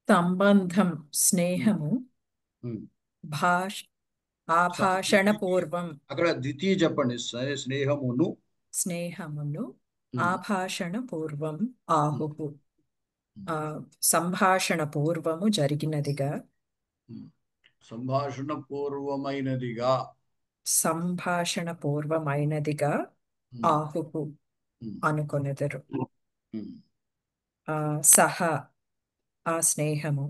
సంబంధం స్నేహము ఆభాషణ పూర్వం. అక్కడ ద్వితీయ చెప్పండి. స్నేహమును ఆభాషణ పూర్వం ఆహుహు, సంభాషణ పూర్వము జరిగినదిగా, సంభాషణ పూర్వమైనదిగా, సంభాషణ పూర్వమైనదిగా ఆహుహు అనుకొనెదరు. సహ ఆ స్నేహము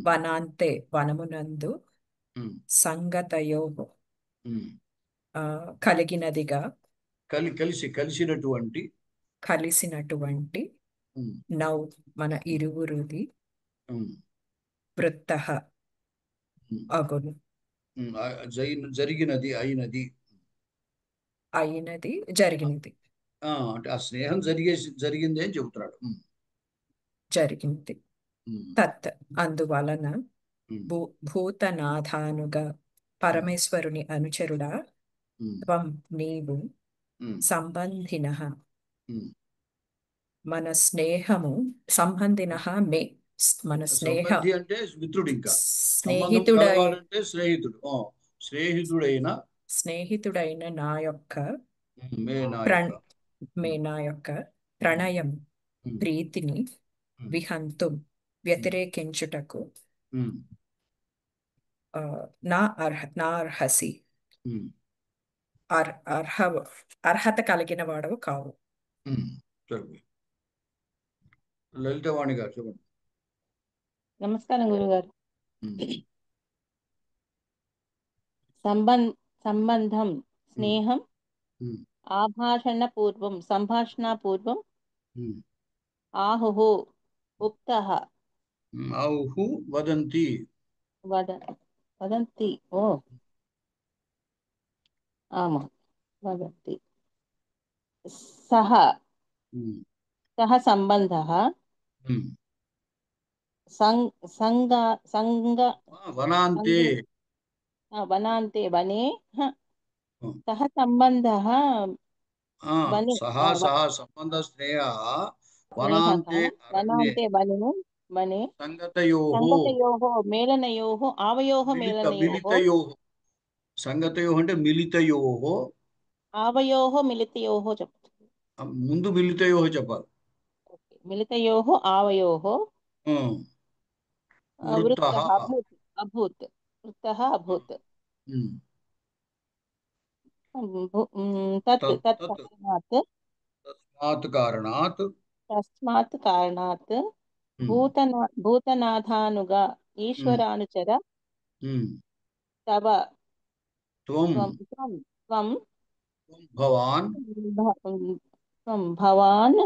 వనాంతే వనమునందు సంగతయో కలిగినదిగా, కలిసినటువంటి నౌ మన ఇరువురుది వృత్త అగును. జరిగినది అయినది. అయినది జరిగినది అంటే ఆ స్నేహం జరిగింది అని చెబుతున్నాడు. జరిగింది. తత్ అందువలన భూతనాథానుగా పరమేశ్వరుని అనుచరుడా త్వం నీవు సంబంధినః మన స్నేహము సంబంధినః మే మన సంబంధి అంటే మిత్రుడు, ఇంకా సంబంధం స్నేహితుడై కలవాడంటే స్నేహితుడు. స్నేహితుడైన స్నేహితుడైన నా యొక్క మే నా యొక్క ప్రణయం ప్రీతిని విహంతు వ్యతిరేకించుటకు నా అర్హసి అర్హత కలిగిన వాడవు కావు. లలితవాణి గారు చెప్పండి. నమస్కారం గురుగారు. సంబంధం స్నేహం సంభాషణ పూర్వం ఆహుః ఉక్తః ఆహు వదంతి వదంతి వదంతి సహ సంబంధః వనాంతే వనే సహ సంబంధః సంబంధ స్నేహ వనాంతే వనే సంగతయోః మేళనయోః ఆవయోః మిలితయోః. సంగతయోః అంటే మిలితయోః. ఆవయోః మిలితయోః చెప్తుంది. ముందు మిలితయోః చెప్పాలి. మిలితయోః ఆవయోః వృత్తః అభూత్ తస్మాత్ కారణాత్ భూతనాథానుగా ఈశ్వరానుచర తవ త్వం భవాన్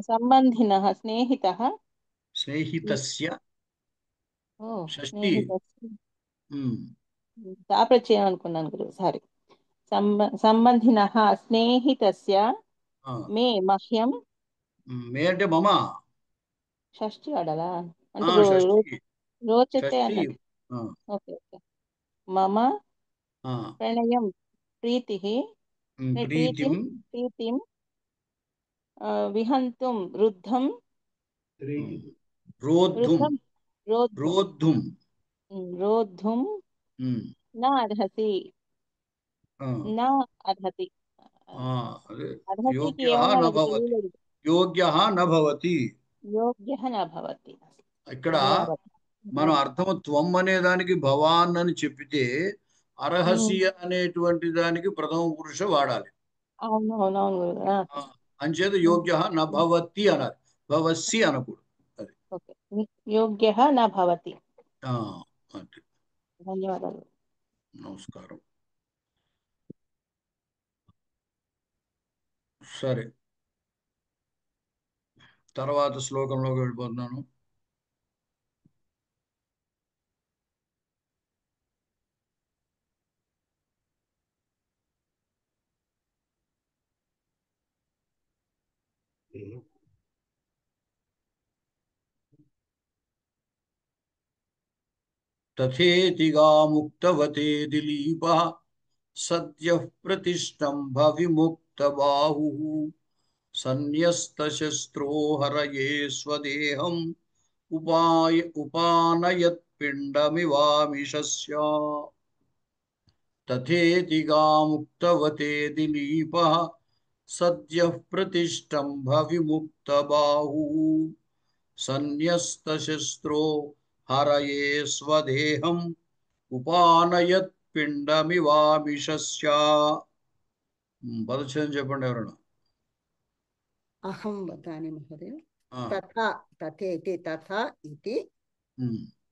సంబంధినః స్నేహితస్య తాప్రత్యయం అనుకున్నాను గురు, సారీ. సంబంధినః స్నేహితస్య మే మహ్యం మే అంటే మమ షష్ఠి వాడాలా అంటే రోచతే అన్నట్టు. Okay okay. మమ ప్రణయం ప్రీతిం విహంతుం రోద్ధుం నా అర్హసి అర్హసికి ఏమన్నా యోగ్యః న భవతి. ఇక్కడ మనం అర్థము త్వం అనే దానికి భవాన్ అని చెప్పితే అర్హసి అనేటువంటి దానికి ప్రథమ పురుష వాడాలి. అంచేత యోగ్యః న భవతి అనాలి, భవసి అనకూడదు. యోగ్యః న భవతి. ధన్యవాదాలు. నమస్కారం. సరే, తర్వాత శ్లోకంలోకి వెళ్ళిపోతున్నాను. తథేతిగాముక్తవతే దిలీపః సద్యః ప్రతిష్టంభ విముక్తబాహుః సన్యస్తశస్త్రో హరయే స్వదేహం ఉపానయత్పిండమివామిషస్య. తథేతిగాముక్తవతే దిలీపః సద్యః ప్రతిష్టంభ విముక్తబాహుః సన్యస్తశస్త్రో హరయే స్వదేహం ఉపానయత్పిండమివామిషస్య. పదచ్ఛేదం చెప్పండి ఎవరన్నా. అహం వదామి మహోదయ. తథా తథేతి తథా ఇతి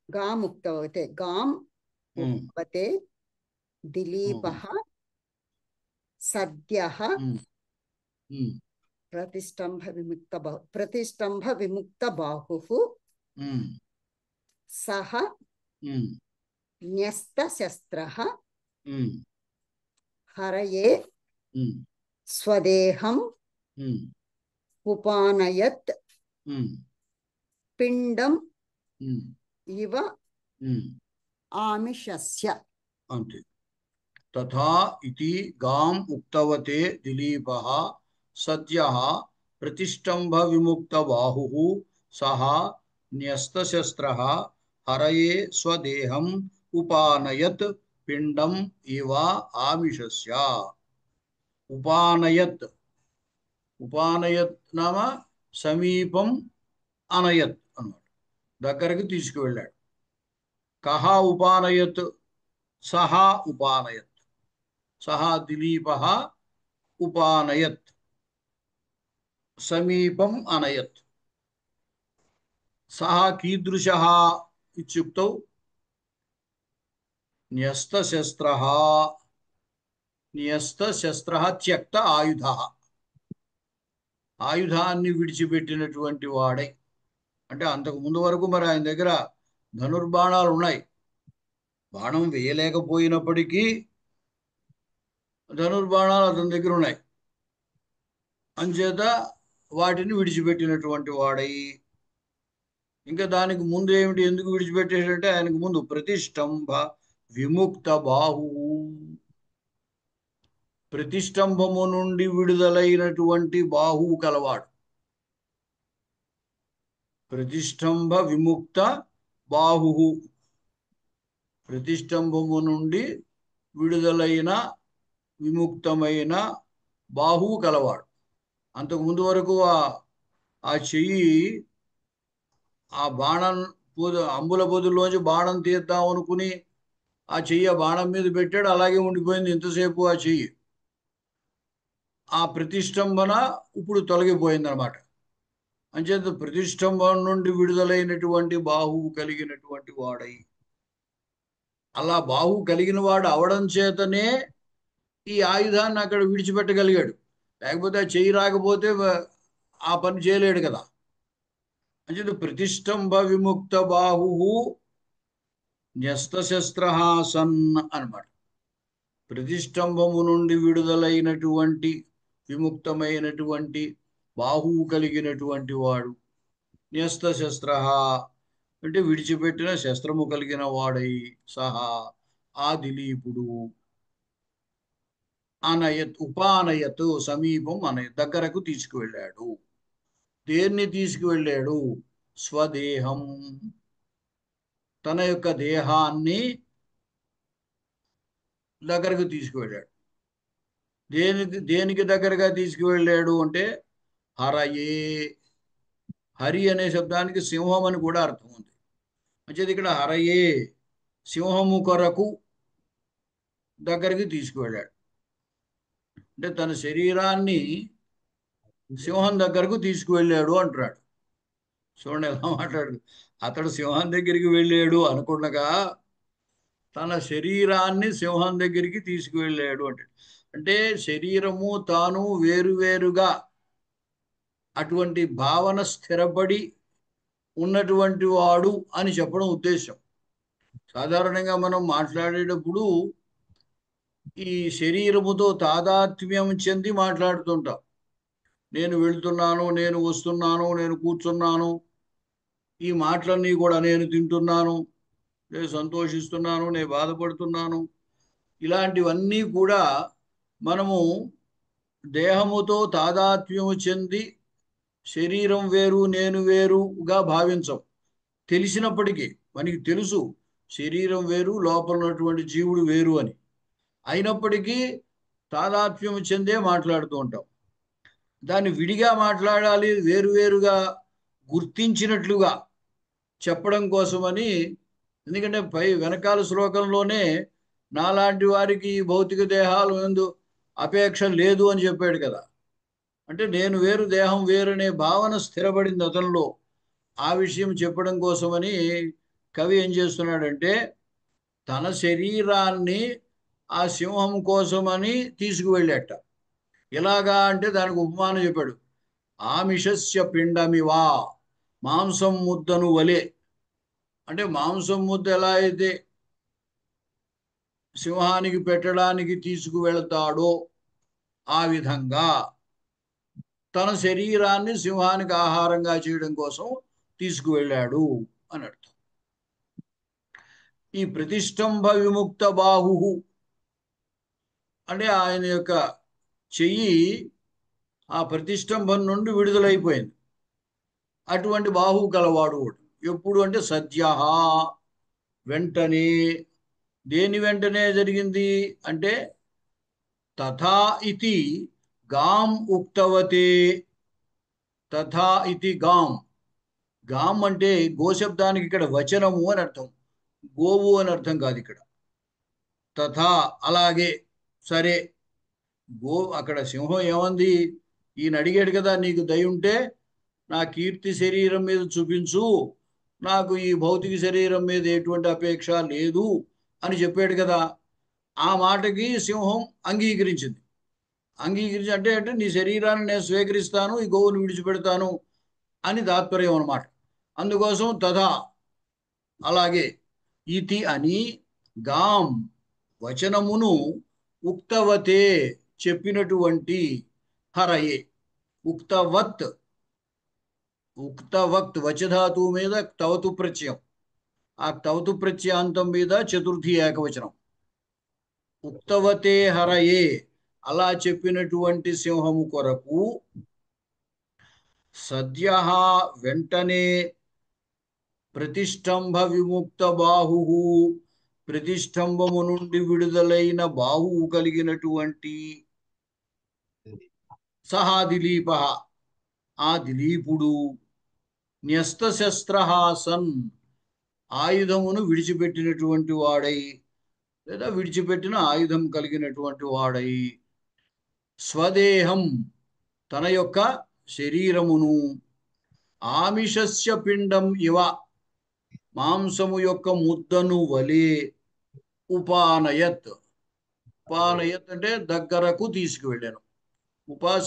గాముక్తవతే గాం ఉక్తవతే దిలీపః సద్యః ప్రతిష్టంభ విముక్త బాహుః సహ న్యస్తశస్త్రః ఉమ్, హరయే ఉమ్, స్వదేహం ఉమ్, ఉపానయత్ ఉమ్, పిండం ఉమ్, ఇవ ఉమ్. ఆమిషస్య. అంతే. తథా ఇతి గాం ఉక్తవతే దిలీపః సద్యః ప్రతిష్టంభ విముక్త బాహుః సహ న్యస్తశస్త్రః హరయే స్వదేహం ఉపానయత్ పిండం ఇవ ఆమిషస్య. ఉపానయత్, ఉపానయత్ నామ సమీపం అనయత్ అన్నమాట, దగ్గరకు తీసుకువెళ్ళాడు. కహ ఉపానయత్, సహా ఉపానయత్, సహా దిలీపః ఉపానయత్, సమీపం అనయత్. సహ కీదృశः ఇత్యుక్తౌ న్యస్తశస్త్రः, న్యస్తశస్త్రः త్యక్త ఆయుధः, ఆయుధాన్ని విడిచిపెట్టినటువంటి వాడై. అంటే అంతకు ముందు వరకు మరి ఆయన దగ్గర ధనుర్బాణాలు ఉన్నాయి, బాణం వేయలేకపోయినప్పటికీ ధనుర్బాణాలు అతని దగ్గర ఉన్నాయి, అంచేత వాటిని విడిచిపెట్టినటువంటి వాడై. ఇంకా దానికి ముందు ఏమిటి, ఎందుకు విడిచిపెట్టేటంటే ఆయనకు ముందు ప్రతిష్టంభ విముక్త బాహు, ప్రతిష్టంభము నుండి విడుదలైనటువంటి బాహువు కలవాడు. ప్రతిష్టంభ విముక్త బాహు, ప్రతిష్టంభము నుండి విడుదలైన విముక్తమైన బాహువు కలవాడు. అంతకు ముందు వరకు ఆ చెయ్యి ఆ బాణం అంబుల పొదుల్లోంచి బాణం తీద్దాం అనుకుని ఆ చెయ్యి ఆ బాణం మీద పెట్టాడు, అలాగే ఉండిపోయింది ఇంతసేపు ఆ చెయ్యి. ఆ ప్రతిష్టంభన ఇప్పుడు తొలగిపోయింది అనమాట. అంచేత ప్రతిష్టంభన నుండి విడుదలైనటువంటి బాహువు కలిగినటువంటి వాడై, అలా బాహువు కలిగిన వాడు అవడం చేతనే ఈ ఆయుధాన్ని అక్కడ విడిచిపెట్టగలిగాడు. లేకపోతే ఆ చెయ్యి రాకపోతే ఆ పని చేయలేడు కదా. అంచేత ప్రతిష్టంభ విముక్త బాహు న్యస్తశస్త్ర సన్ అన్నమాట. ప్రతిష్టంభము నుండి విడుదలైనటువంటి విముక్తమైనటువంటి బాహువు కలిగినటువంటి వాడు. న్యస్తశస్త్ర అంటే విడిచిపెట్టిన శస్త్రము కలిగిన వాడై, సహా ఆ దిలీపుడు. అనయత్ ఉపానయత్ సమీపం అనయత్ దగ్గరకు తీసుకువెళ్ళాడు. దేన్ని తీసుకువెళ్ళాడు? స్వదేహం, తన యొక్క దేహాన్ని దగ్గరకు తీసుకువెళ్ళాడు. దేనికి దగ్గరగా తీసుకువెళ్ళాడు అంటే హరయే. హరి అనే శబ్దానికి సింహం అని కూడా అర్థం ఉంది. అంటే ఇక్కడ హరయే సింహము కొరకు దగ్గరికి తీసుకువెళ్ళాడు. అంటే తన శరీరాన్ని సింహం దగ్గరకు తీసుకువెళ్ళాడు అంటున్నాడు. చూడండి ఎలా మాట్లాడు. అతడు సింహం దగ్గరికి వెళ్ళాడు అనుకుండగా తన శరీరాన్ని సింహం దగ్గరికి తీసుకువెళ్ళాడు అంటే, అంటే శరీరము తాను వేరువేరుగా అటువంటి భావన స్థిరపడి ఉన్నటువంటి వాడు అని చెప్పడం ఉద్దేశం. సాధారణంగా మనం మాట్లాడేటప్పుడు ఈ శరీరముతో తాదాత్మ్యం చెంది మాట్లాడుతుంటాం. నేను వెళ్తున్నాను, నేను వస్తున్నాను, నేను కూర్చున్నాను, ఈ మాటలన్నీ కూడా నేను తింటున్నాను, నేను సంతోషిస్తున్నాను, నేను బాధపడుతున్నాను, ఇలాంటివన్నీ కూడా మనము దేహముతో తాదాత్మ్యము చెంది శరీరం వేరు నేను వేరుగా భావించం. తెలిసినప్పటికీ మనకి తెలుసు శరీరం వేరు, లోపల ఉన్నటువంటి జీవుడు వేరు అని. అయినప్పటికీ తాదాత్మ్యం చెందే మాట్లాడుతూ ఉంటాం. దాన్ని విడిగా మాట్లాడాలి, వేరువేరుగా గుర్తించినట్లుగా చెప్పడం కోసమని. ఎందుకంటే వెనకాల శ్లోకంలోనే నాలాంటి వారికి భౌతిక దేహాలు ఎందు అపేక్ష లేదు అని చెప్పాడు కదా. అంటే నేను వేరు, దేహం వేరు అనే భావన స్థిరపడింది అతనిలో. ఆ విషయం చెప్పడం కోసమని కవి ఏం చేస్తున్నాడంటే తన శరీరాన్ని ఆ సింహం కోసమని తీసుకువెళ్ళాట. ఎలాగా అంటే దానికి ఉపమానం చెప్పాడు. ఆమిషస్య పిండమివా, మాంసం ముద్దను వలె. అంటే మాంసం ముద్ద ఎలా అయితే సింహానికి పెట్టడానికి తీసుకువెళ్తాడో ఆ విధంగా తన శరీరాన్ని సింహానికి ఆహారంగా చేయడం కోసం తీసుకువెళ్ళాడు అని అర్థం. ఈ ప్రతిష్టంభ విముక్త బాహు అంటే ఆయన యొక్క చెయ్యి ఆ ప్రతిష్టంభం నుండి విడుదలైపోయింది. అటువంటి బాహువు గలవాడు ఎప్పుడు అంటే సద్య, వెంటనే. దేని వెంటనే జరిగింది అంటే తథా ఇతి గాం ఉక్తవతే. తథా ఇతి గాం. గాం అంటే గోశబ్దానికి ఇక్కడ వచనము అని అర్థం, గోవు అని అర్థం కాదు ఇక్కడ. తథా అలాగే, సరే. అక్కడ సింహం ఏమంది, ఈయన అడిగాడు కదా, నీకు దయ ఉంటే నా కీర్తి శరీరం మీద చూపించు, నాకు ఈ భౌతిక శరీరం మీద ఎటువంటి అపేక్ష లేదు అని చెప్పాడు కదా. ఆ మాటకి సింహం అంగీకరించింది. అంగీకరించి అంటే నీ శరీరాన్ని నేను స్వీకరిస్తాను, ఈ గోవును విడిచిపెడతాను అని తాత్పర్యం అన్నమాట. అందుకోసం తథా అలాగే, ఇతి అని గాం వచనమును ఉక్తవతే చెప్పినటువంటి హరయే. ఉక్తవత్, ఉక్తవత్ వచధాతు మీద తవతు ప్రత్యయం, ఆ తవతు ప్రత్యాంతం మీద చతుర్థి ఏకవచనం. ఉక్తవతే హరయే అలా చెప్పినటువంటి సింహము కొరకు సద్య వెంటనే ప్రతిష్టంభ విముక్త బాహు, ప్రతిష్టంభము నుండి విడుదలైన బాహువు కలిగినటువంటి సహా దిలీప, ఆ దిలీపుడు న్యస్తశస్త్ర సన్, ఆయుధమును విడిచిపెట్టినటువంటి వాడై లేదా విడిచిపెట్టిన ఆయుధం కలిగినటువంటి వాడై స్వదేహం తన యొక్క శరీరమును ఆమిషస్య పిండం ఇవ మాంసము యొక్క ముద్దను వలె ఉపానయత్. ఉపానయత్ అంటే దగ్గరకు తీసుకువెళ్ళాను.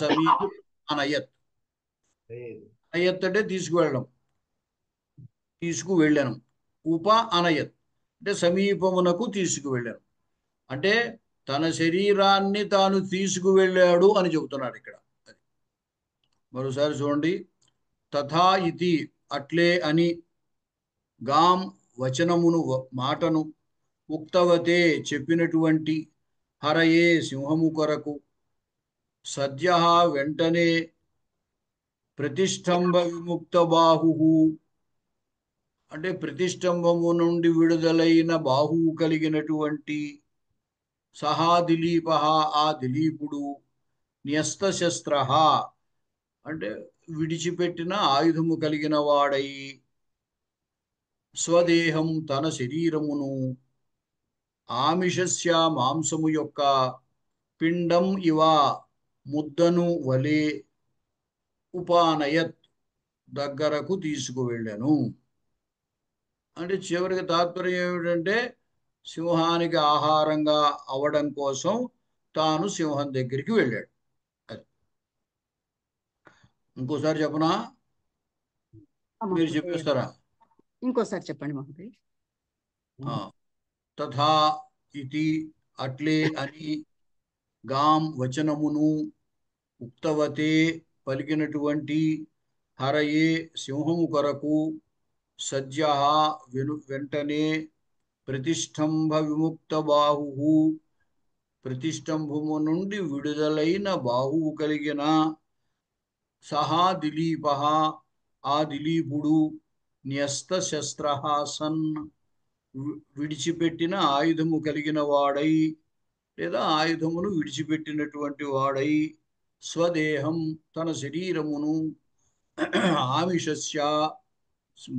సమీప అనయత్, అనయత్ అంటే తీసుకువెళ్ళడం, తీసుకువెళ్ళాను. అనయత్ అంటే సమీపమునకు తీసుకువెళ్ళాను, అంటే తన శరీరాన్ని తాను తీసుకువెళ్ళాడు అని చెబుతున్నాడు ఇక్కడ. మరోసారి చూడండి. తథా ఇతి అట్లే అని, గాం వచనమును మాటను, ఉక్తవతే చెప్పినటువంటి, హరయే సింహము కొరకు, సద్య వెంటనే, ప్రతిష్టంభ విముక్త బాహు అంటే ప్రతిష్టంభము నుండి విడుదలైన బాహువు కలిగినటువంటి సహా దిలీప ఆ దిలీపుడు, న్యస్తశస్త్ర అంటే విడిచిపెట్టిన ఆయుధము కలిగిన వాడై, స్వదేహం తన శరీరమును, ఆమిషస్య మాంసము యొక్క, పిండం ఇవ ముద్దను వలె, ఉపానయత్ దగ్గరకు తీసుకువెళ్ళాను. అంటే చివరికి తాత్పర్యం ఏమిటంటే సింహానికి ఆహారంగా అవడం కోసం తాను సింహం దగ్గరికి వెళ్ళాడు. అది ఇంకోసారి చెప్పనా, మీరు చెప్పేస్తారా? ఇంకోసారి చెప్పండి మహోదయ్. తథా ఇతి అట్లే అని, గాం వచనమును ఉక్తవతే పలికినటువంటి, హరయే సింహము కొరకు, సద్య వెంటనే, ప్రతిష్టంభ విముక్త బాహు ప్రతిష్టంభము నుండి విడుదలైన బాహువు కలిగిన, సహా దిలీప ఆ దిలీపుడు, న్యస్తశస్త్ర సన్ విడిచిపెట్టిన ఆయుధము కలిగిన వాడై లేదా ఆయుధమును విడిచిపెట్టినటువంటి వాడై, స్వదేహం తన శరీరమును, ఆమిషస్య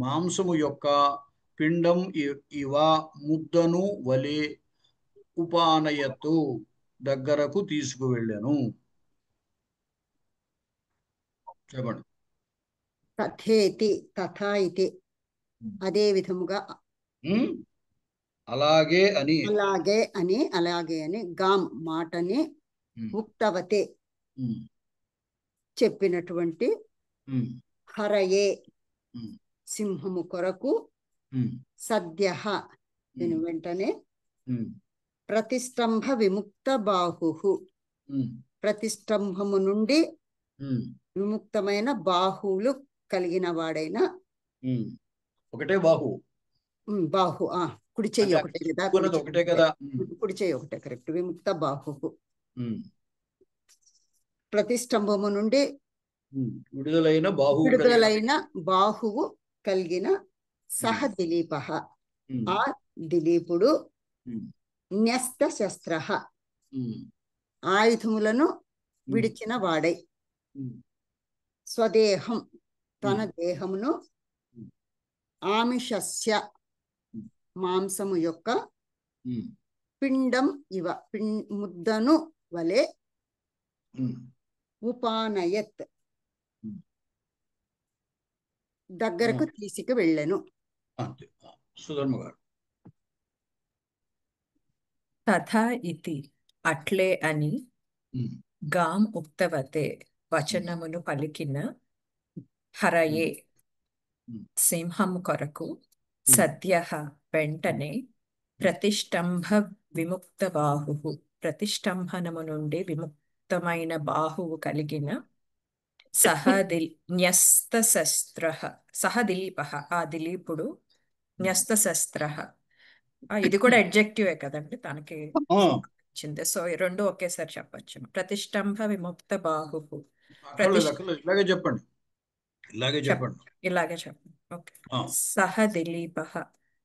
మాంసము యొక్క, పిండం ఇవ ముద్దను వలె, ఉపానయత్తు దగ్గరకు తీసుకువెళ్ళాను. చెప్పండి. తథేతి, తథా ఇతి అదే విధముగా, అలాగే అని, అలాగే అని, అలాగే అని, గాం మాటని, ఉక్తవతే చెప్పినటువంటి, హరయే సింహము కొరకు, సద్య దీని వెంటనే, ప్రతిష్టంభ విముక్త బాహు. ప్రతిష్టంభము నుండి విముక్తమైన బాహువులు కలిగిన వాడైన. ఒకటే బాహు. బాహు కుడి చెయ్యి ఒకటే కదా, ఒకటే కదా. కుడి చెయ్యి ఒకటే కరెక్ట్. విముక్త బాహు. ప్రతిష్టంభము నుండి విడుదలైన బాహువు కలిగిన సహ దిలీప. ఆ దిలీపుడు న్యస్త శస్త్ర, ఆయుధములను విడిచిన వాడై, స్వదేహం తన దేహమును, ఆమిషస్య మాంసము యొక్క, పిండం ఇవ ముద్దను వలె, ఉపానయత్ దగ్గరకు తీసుకు వెళ్ళెను. సుధర్మ గారు. తథా ఇతి అట్లే అని, గాం ఉక్తవతే వచనమును పలికిన, హరయే సింహము కొరకు, సద్యః వెంటనే, ప్రతిష్టంభ విముక్త బాహు ప్రతిష్టంభనము నుండి విముక్తమైన బాహువు కలిగిన, న్యస్త శస్త్ర సహ దిలీప ఆ దిలీపుడు, న్యస్త శస్త్ర ఇది కూడా అడ్జెక్టివే కదండి తనకి వచ్చింది. సో ఈ రెండు ఒకేసారి చెప్పచ్చు. ప్రతిష్టంభ విముక్త బాహు. ఇలాగే చెప్పండి. ఓకే. సహ దిలీప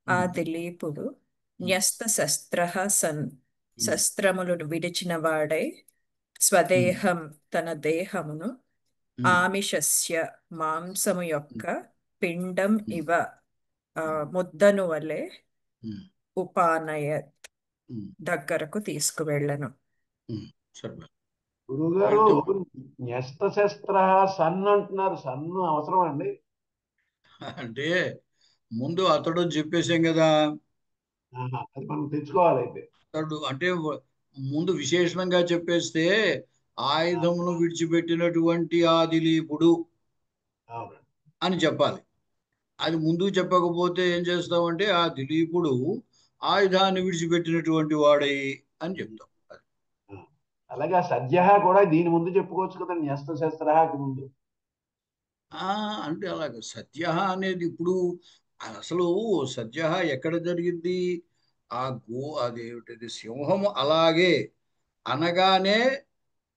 ఆ దిలీపుడు, న్యస్త శస్త్ర సన్ శస్త్రములను విడిచిన వాడై, స్వదేహం తన దేహమును, ఆమిషస్య మాంసము యొక్క, పిండం ఇవ ముద్దను వలె, ఉపానయత్ దగ్గరకు తీసుకువెళ్ళను. గురుగారు న్యస్త శస్త్ర సన్ అంటున్నారు. సన్ను అవసరం అండి? అంటే ముందు అతడు చెప్పేశాం కదా, అది మనం తెచ్చుకోవాలి. అయితే అతడు అంటే ముందు విశేషణంగా చెప్పేస్తే, ఆయుధమును విడిచిపెట్టినటువంటి ఆ దిలీపుడు అని చెప్పాలి. అది ముందు చెప్పకపోతే ఏం చేస్తామంటే, ఆ దిలీపుడు ఆయుధాన్ని విడిచిపెట్టినటువంటి వాడై అని చెప్తాం. అలాగే సద్య కూడా దీని ముందు చెప్పుకోవచ్చు కదా, న్యస్త శస్త్రకి ముందు. అంటే అలాగే సద్య అనేది ఇప్పుడు అసలు సద్య ఎక్కడ జరిగింది? అదేమిటది సింహము అలాగే అనగానే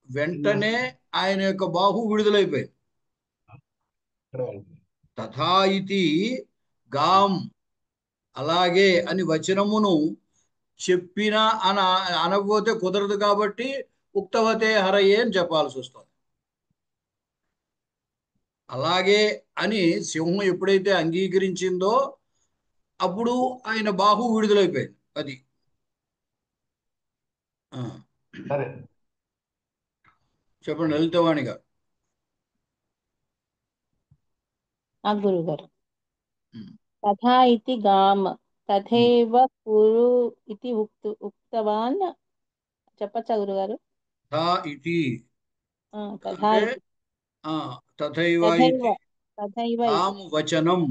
వెంటనే ఆయన యొక్క బాహు విడుదలైపోయింది. తథా ఇతి గాం అలాగే అని వచనమును చెప్పినా అనకపోతే కుదరదు కాబట్టి ఉక్తవతే హరయే అని చెప్పాల్సి వస్తుంది. అలాగే అని సింహం ఎప్పుడైతే అంగీకరించిందో అప్పుడు ఆయన బాహు విడుదలైపోయింది. అది సరే చెప్పండి లలితవాణి గారు. గురుగారు. తథా ఇతి గాం తథైవ కురు ఇతి ఉక్తవాన్ చెప్పచ్చా గురుగారు? వచనం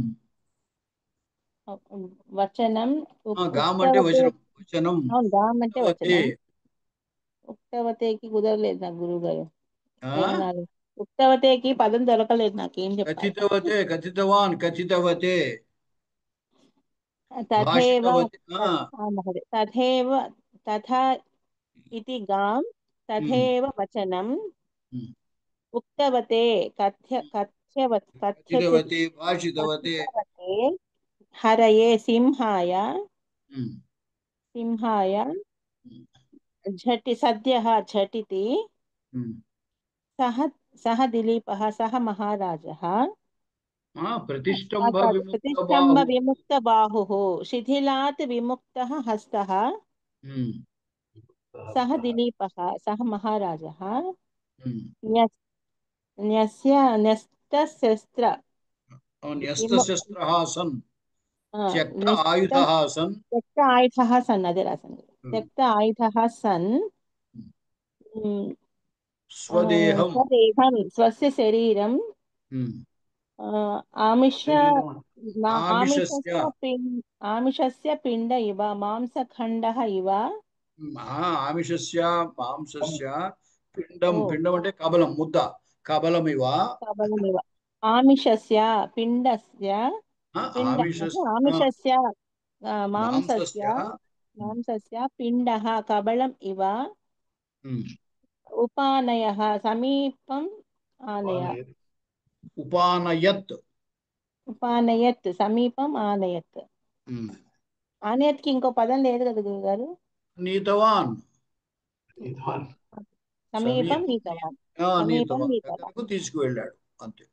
వచనం గాం అంటే వచనం. గాం అంటే వచనం. ఉక్తవతేకి కుదరలేదు నాకు గురుగారు. ఉక్తవతేకి పదం దొరకలేదు నాకు. ఏం చెప్పాలి? కథితవాన్ కథితవతే తథైవ తథా ఇతి గాం తథైవ వచనం ఉక్తవతే కథ్యవతే హరయే సింహాయ సద్యః ఝటితి సహ దిలీపః సహ మహారాజः ప్రతిష్టంభ విముక్త బాహుః శిథిలాత్ విముక్తః హస్తః సహ దిలీపః సహ మహారాజः న్యస్త శస్త్ర త్యక్త ఆయుధః సన్ అదే రాసండి. త్యక్త ఆయుధః సన్ స్వదేహం స్వస్య శరీరం ఆమిషస్య పిండ ఇవ మాంసఖండః ఇవ ఆమిషస్య మాంసస్య ఓ పిండం అంటే కబలం, ముద్ద. కబలమివ కబలమివ. ఆమిషస్య పిండస్య ఆమిష అంటే ఆమిషస్య మాంసస్య మాంసస్య పిండః కబలం ఇవ ఉపానయః సమీపం ఆనయ ఉపానయత్ ఉపానయత్ సమీపం ఆనయత్. ఆనయత్కి ఇంకో పదం లేదు కదా గురుగారు? నీతవాన్ సమీపం నీతవాన్. సమీపం నీతవాన్ నీతవాన్. దగ్గరకు తీసుకువెళ్ళాడు అంతే.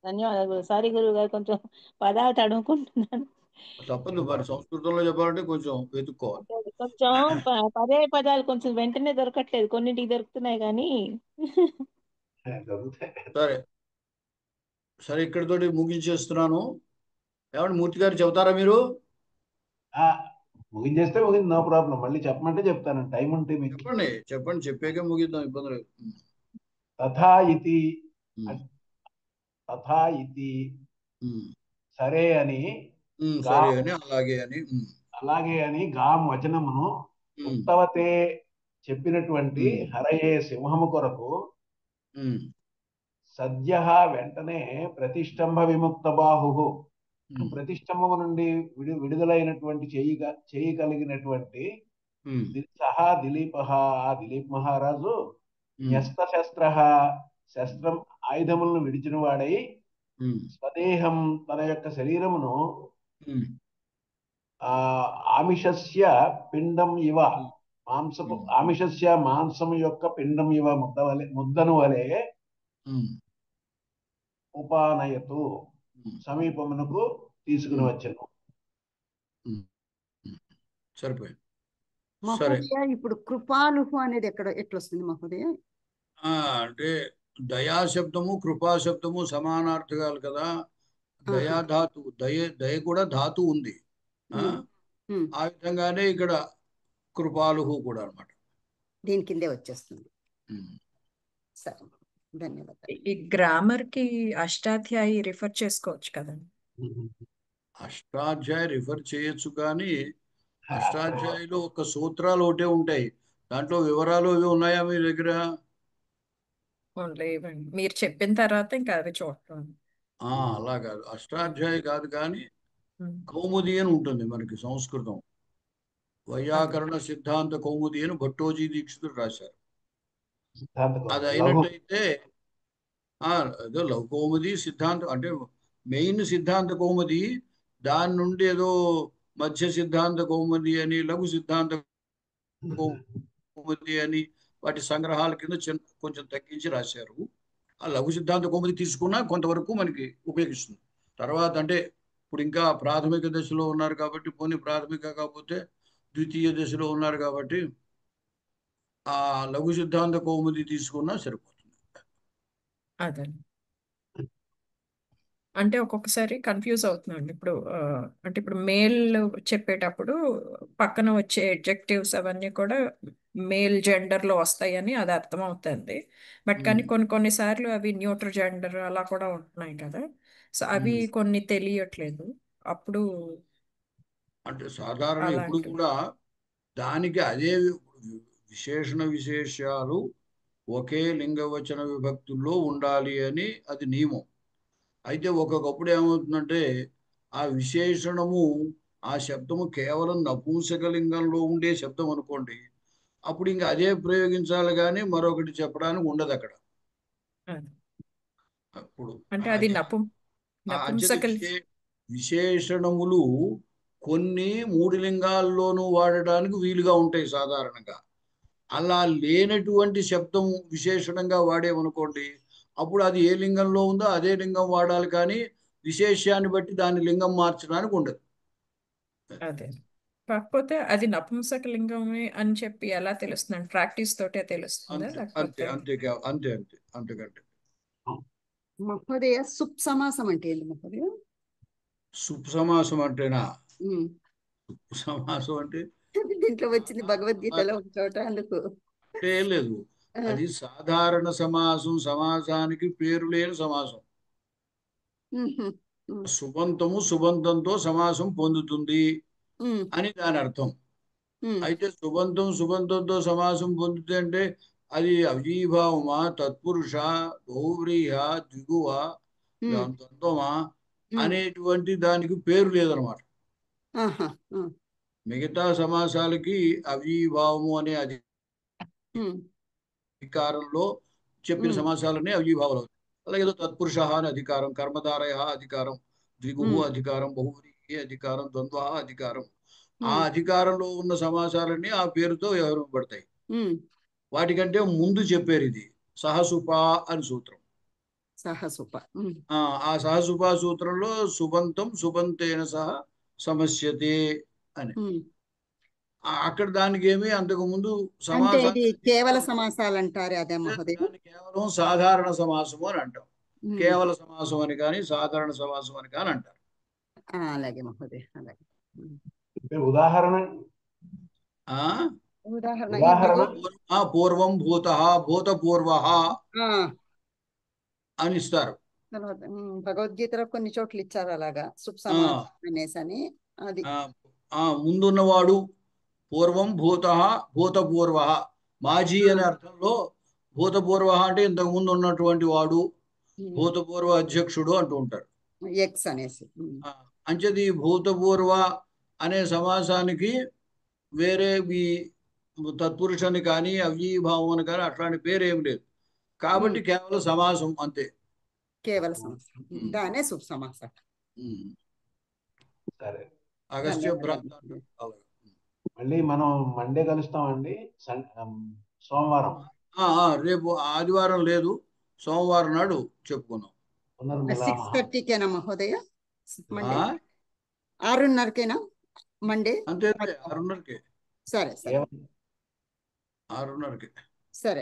ధన్యవాదాలు. సారీ గురువు గారు, కొంచెం పదాలు తడుముకుంటున్నాను. తప్పదు, మరి సంస్కృతంలో చెప్పాలంటే కొంచెం వెతుక్కోవాలి. కొంచెం పదే పదాలు కొంచెం వెంటనే దొరకట్లేదు, కొన్నింటికి దొరుకుతున్నాయి కానీ. సరే సరే, ఇక్కడితోటి ముగించేస్తున్నాను. ఏమంటే మూర్తి గారు చెబుతారా మీరు? ముగించేస్తే ముగింది, నో ప్రాబ్లం. మళ్ళీ చెప్పమంటే చెప్తాను, టైం ఉంటే మీకు. చెప్పండి చెప్పండి, చెప్పాకే ముగిద్దాం, ఇబ్బంది లేదు. తథా ఇతి సరే అని, సరే అని, అలాగే అని గాం వచనమును ఉత్తవతే చెప్పినటువంటి హరయే సింహము కొరకు సద్య వెంటనే ప్రతిష్టంభ విముక్త బాహు, ప్రతిష్టంభము నుండి విడుదలైనటువంటి చేయి కలిగినటువంటి సహా దిలీప, ఆ దిలీప్ మహారాజు న్యస్త శస్త్ర, శస్త్రం ఆయుధములను విడిచిన వాడై స్వదేహం తన యొక్క శరీరమును ఆమిషస్య పిండం ఇవ ఆమిషస్య మాంసము యొక్క పిండం ఇవ ముద్దను వలె ఉపానయతు సమీపమునకు తీసుకుని వచ్చాను. సరిపోయింది. మహోదయ, ఇప్పుడు కృపాలుహు అనేది ఎట్లొస్తుంది మహోదయ? అంటే దయాశబ్దము కృపాశబ్దము సమానార్థకాలు కదా. దయాధాతు, దయ కూడా ధాతు ఉంది. ఆ విధంగానే ఇక్కడ కృపాలుహు కూడా అన్నమాట. దీని కిందే వచ్చేస్తుంది. సరే, ధన్యవాదాలు. ఈ గ్రామర్ కి అష్టాధ్యాయి రిఫర్ చేసుకోవచ్చు కదండి. అష్టాధ్యాయి రిఫర్ చేయొచ్చు, కానీ అష్టాధ్యాయిలో ఒక సూత్రాలు ఒకటే ఉంటాయి, దాంట్లో వివరాలు ఇవి ఉన్నాయా మీ దగ్గర? లేవండి, మీరు చెప్పిన తర్వాత ఇంకా అది చూడటం. అలా కాదు, అష్టాధ్యాయి కాదు, కానీ కౌముది అని ఉంటుంది మనకి సంస్కృతం. వైయాకరణ సిద్ధాంత కౌముది అని భట్టోజీ దీక్షితుడు రాశారు. అది అయినట్టయితే ఏదో లఘు కౌముది సిద్ధాంతం అంటే మెయిన్ సిద్ధాంత కౌముది, దాని నుండి ఏదో మధ్య సిద్ధాంత కౌముది అని, లఘు సిద్ధాంత కౌముది అని వాటి సంగ్రహాల కింద కొంచెం తగ్గించి రాశారు. ఆ లఘు సిద్ధాంత కౌముది తీసుకున్నా కొంతవరకు మనకి ఉపయోగిస్తుంది. తర్వాత అంటే ఇప్పుడు ఇంకా ప్రాథమిక దశలో ఉన్నారు కాబట్టి, పోనీ ప్రాథమిక కాకపోతే ద్వితీయ దశలో ఉన్నారు కాబట్టి ఆ లఘు సిద్ధాంత కౌముది తీసుకున్నా సరిపోతుంది. అదే అంటే ఒక్కొక్కసారి కన్ఫ్యూజ్ అవుతున్నాండి. అంటే ఇప్పుడు మేల్ చెప్పేటప్పుడు పక్కన వచ్చే ఎడ్జెక్టివ్స్ అవన్నీ కూడా మేల్ జెండర్ లో వస్తాయని అది అర్థం అవుతుంది. బట్ కానీ కొన్నిసార్లు అవి న్యూట్రల్ జెండర్ అలా కూడా ఉంటున్నాయి కదా. సో అవి కొన్ని తెలియట్లేదు. అప్పుడు అంటే సాధారణ ఎప్పుడు కూడా దానికి అదే విశేషణ విశేషాలు ఒకే లింగవచన విభక్తుల్లో ఉండాలి అని అది నియమం. అయితే ఒక్కొక్కప్పుడు ఏమవుతుందంటే ఆ విశేషణము, ఆ శబ్దము కేవలం నపుంసకలింగంలో ఉండే శబ్దం అనుకోండి, అప్పుడు ఇంకా అదే ప్రయోగించాలి కానీ మరొకటి చెప్పడానికి ఉండదు అక్కడ. అప్పుడు అంటే అది విశేషణములు కొన్ని మూడు లింగాల్లోనూ వాడడానికి వీలుగా ఉంటాయి సాధారణంగా. అలా లేనటువంటి శబ్దం విశేషణంగా వాడేమనుకోండి, అప్పుడు అది ఏ లింగంలో ఉందో అదే లింగం వాడాలి, కానీ విశేషాన్ని బట్టి దాని లింగం మార్చడానికి ఉండదు. అదే కాకపోతే అది నపుంసక లింగమే అని చెప్పి ఎలా తెలుస్తుంది? ప్రాక్టీస్ తోటే తెలుస్తుందా? అంతే అంతే అంతే అంతే అంతకంటే. మహోదయ, సుప్ సమాసం అంటే ఏంటి మహోదయ? సుప్ సమాసం అంటేనా? సుప్ సమాసం అంటే దీంట్లో వచ్చింది భగవద్గీతలో ఒక చోట, అందుకు అంటే ఏం లేదు, అది సాధారణ సమాసం, సమాసానికి పేరు లేని సమాసం. సుబంతము సుబంతంతో సమాసం పొందుతుంది అని దాని అర్థం. అయితే సుబంతంతో సమాసం పొందుతే అంటే అది అవ్యయీభావమా, తత్పురుష, బహువ్రీహ, ద్విగువ, ద్వంద్వమా అనేటువంటి దానికి పేరు లేదనమాట. మిగతా సమాసాలకి అవ్యయీభావము అనే అధికారంలో చెప్పిన సమాసాలన్నీ అవ్యయీభావాలు అవుతాయి. అలాగే తత్పురుష అని అధికారం, కర్మధారయ అధికారం, ద్విగుహు అధికారం, బహువ్రీహి అధికారం, ద్వంద్వ అధికారం. ఆ అధికారంలో ఉన్న సమాసాలన్నీ ఆ పేరుతో వ్యవహరింపబడతాయి. వాటికంటే ముందు చెప్పారు ఇది సహసుప అని సూత్రం. ఆ సహసుప సూత్రంలో సుబంతం సుబంతేన సహ సమస్యతే అని. అక్కడ దానికి ఏమి అంతకు ముందు కేవల సమాసాలు అంటారు అదే మహోదయ. కేవలం సాధారణ సమాసము అని అంటాం. కేవల సమాసం అని కానీ సాధారణ సమాసం అని కానీ అంటారు. అలాగే మహోదయ. అలాగే ఉదాహరణ పూర్వం భూత భూతపూర్వ అని ఇస్తారు. భగవద్గీతలో కొన్ని చోట్ల ఇచ్చారు అలాగా అనేసని. అది ముందున్నవాడు పూర్వం భూత భూతపూర్వ, మాజీ అనే అర్థంలో భూతపూర్వ అంటే ఇంతకు ముందు ఉన్నటువంటి వాడు, భూతపూర్వ అధ్యక్షుడు అంటూ ఉంటారు. ఎక్స్ అనేసి. అంచేది భూతపూర్వ అనే సమాసానికి వేరే ఈ తత్పురుషాన్ని కానీ అవ్యయీభావం అని కానీ అట్లాంటి పేరు ఏమి లేదు. కాబట్టి కేవలం సమాసం అంతే. కేవల సమాసం దానే శుభ సమాసం. సరే, అగస్త్య మళ్ళీ మనం మండే కలుస్తామండి. సోమవారం రేపు ఆదివారం లేదు, సోమవారం నాడు చెప్పుకున్నాం. 6:30కేనా మహోదయ? 6:30కేనా మండే? అంతే, 6:30కే. సరే 6:30కే. సరే.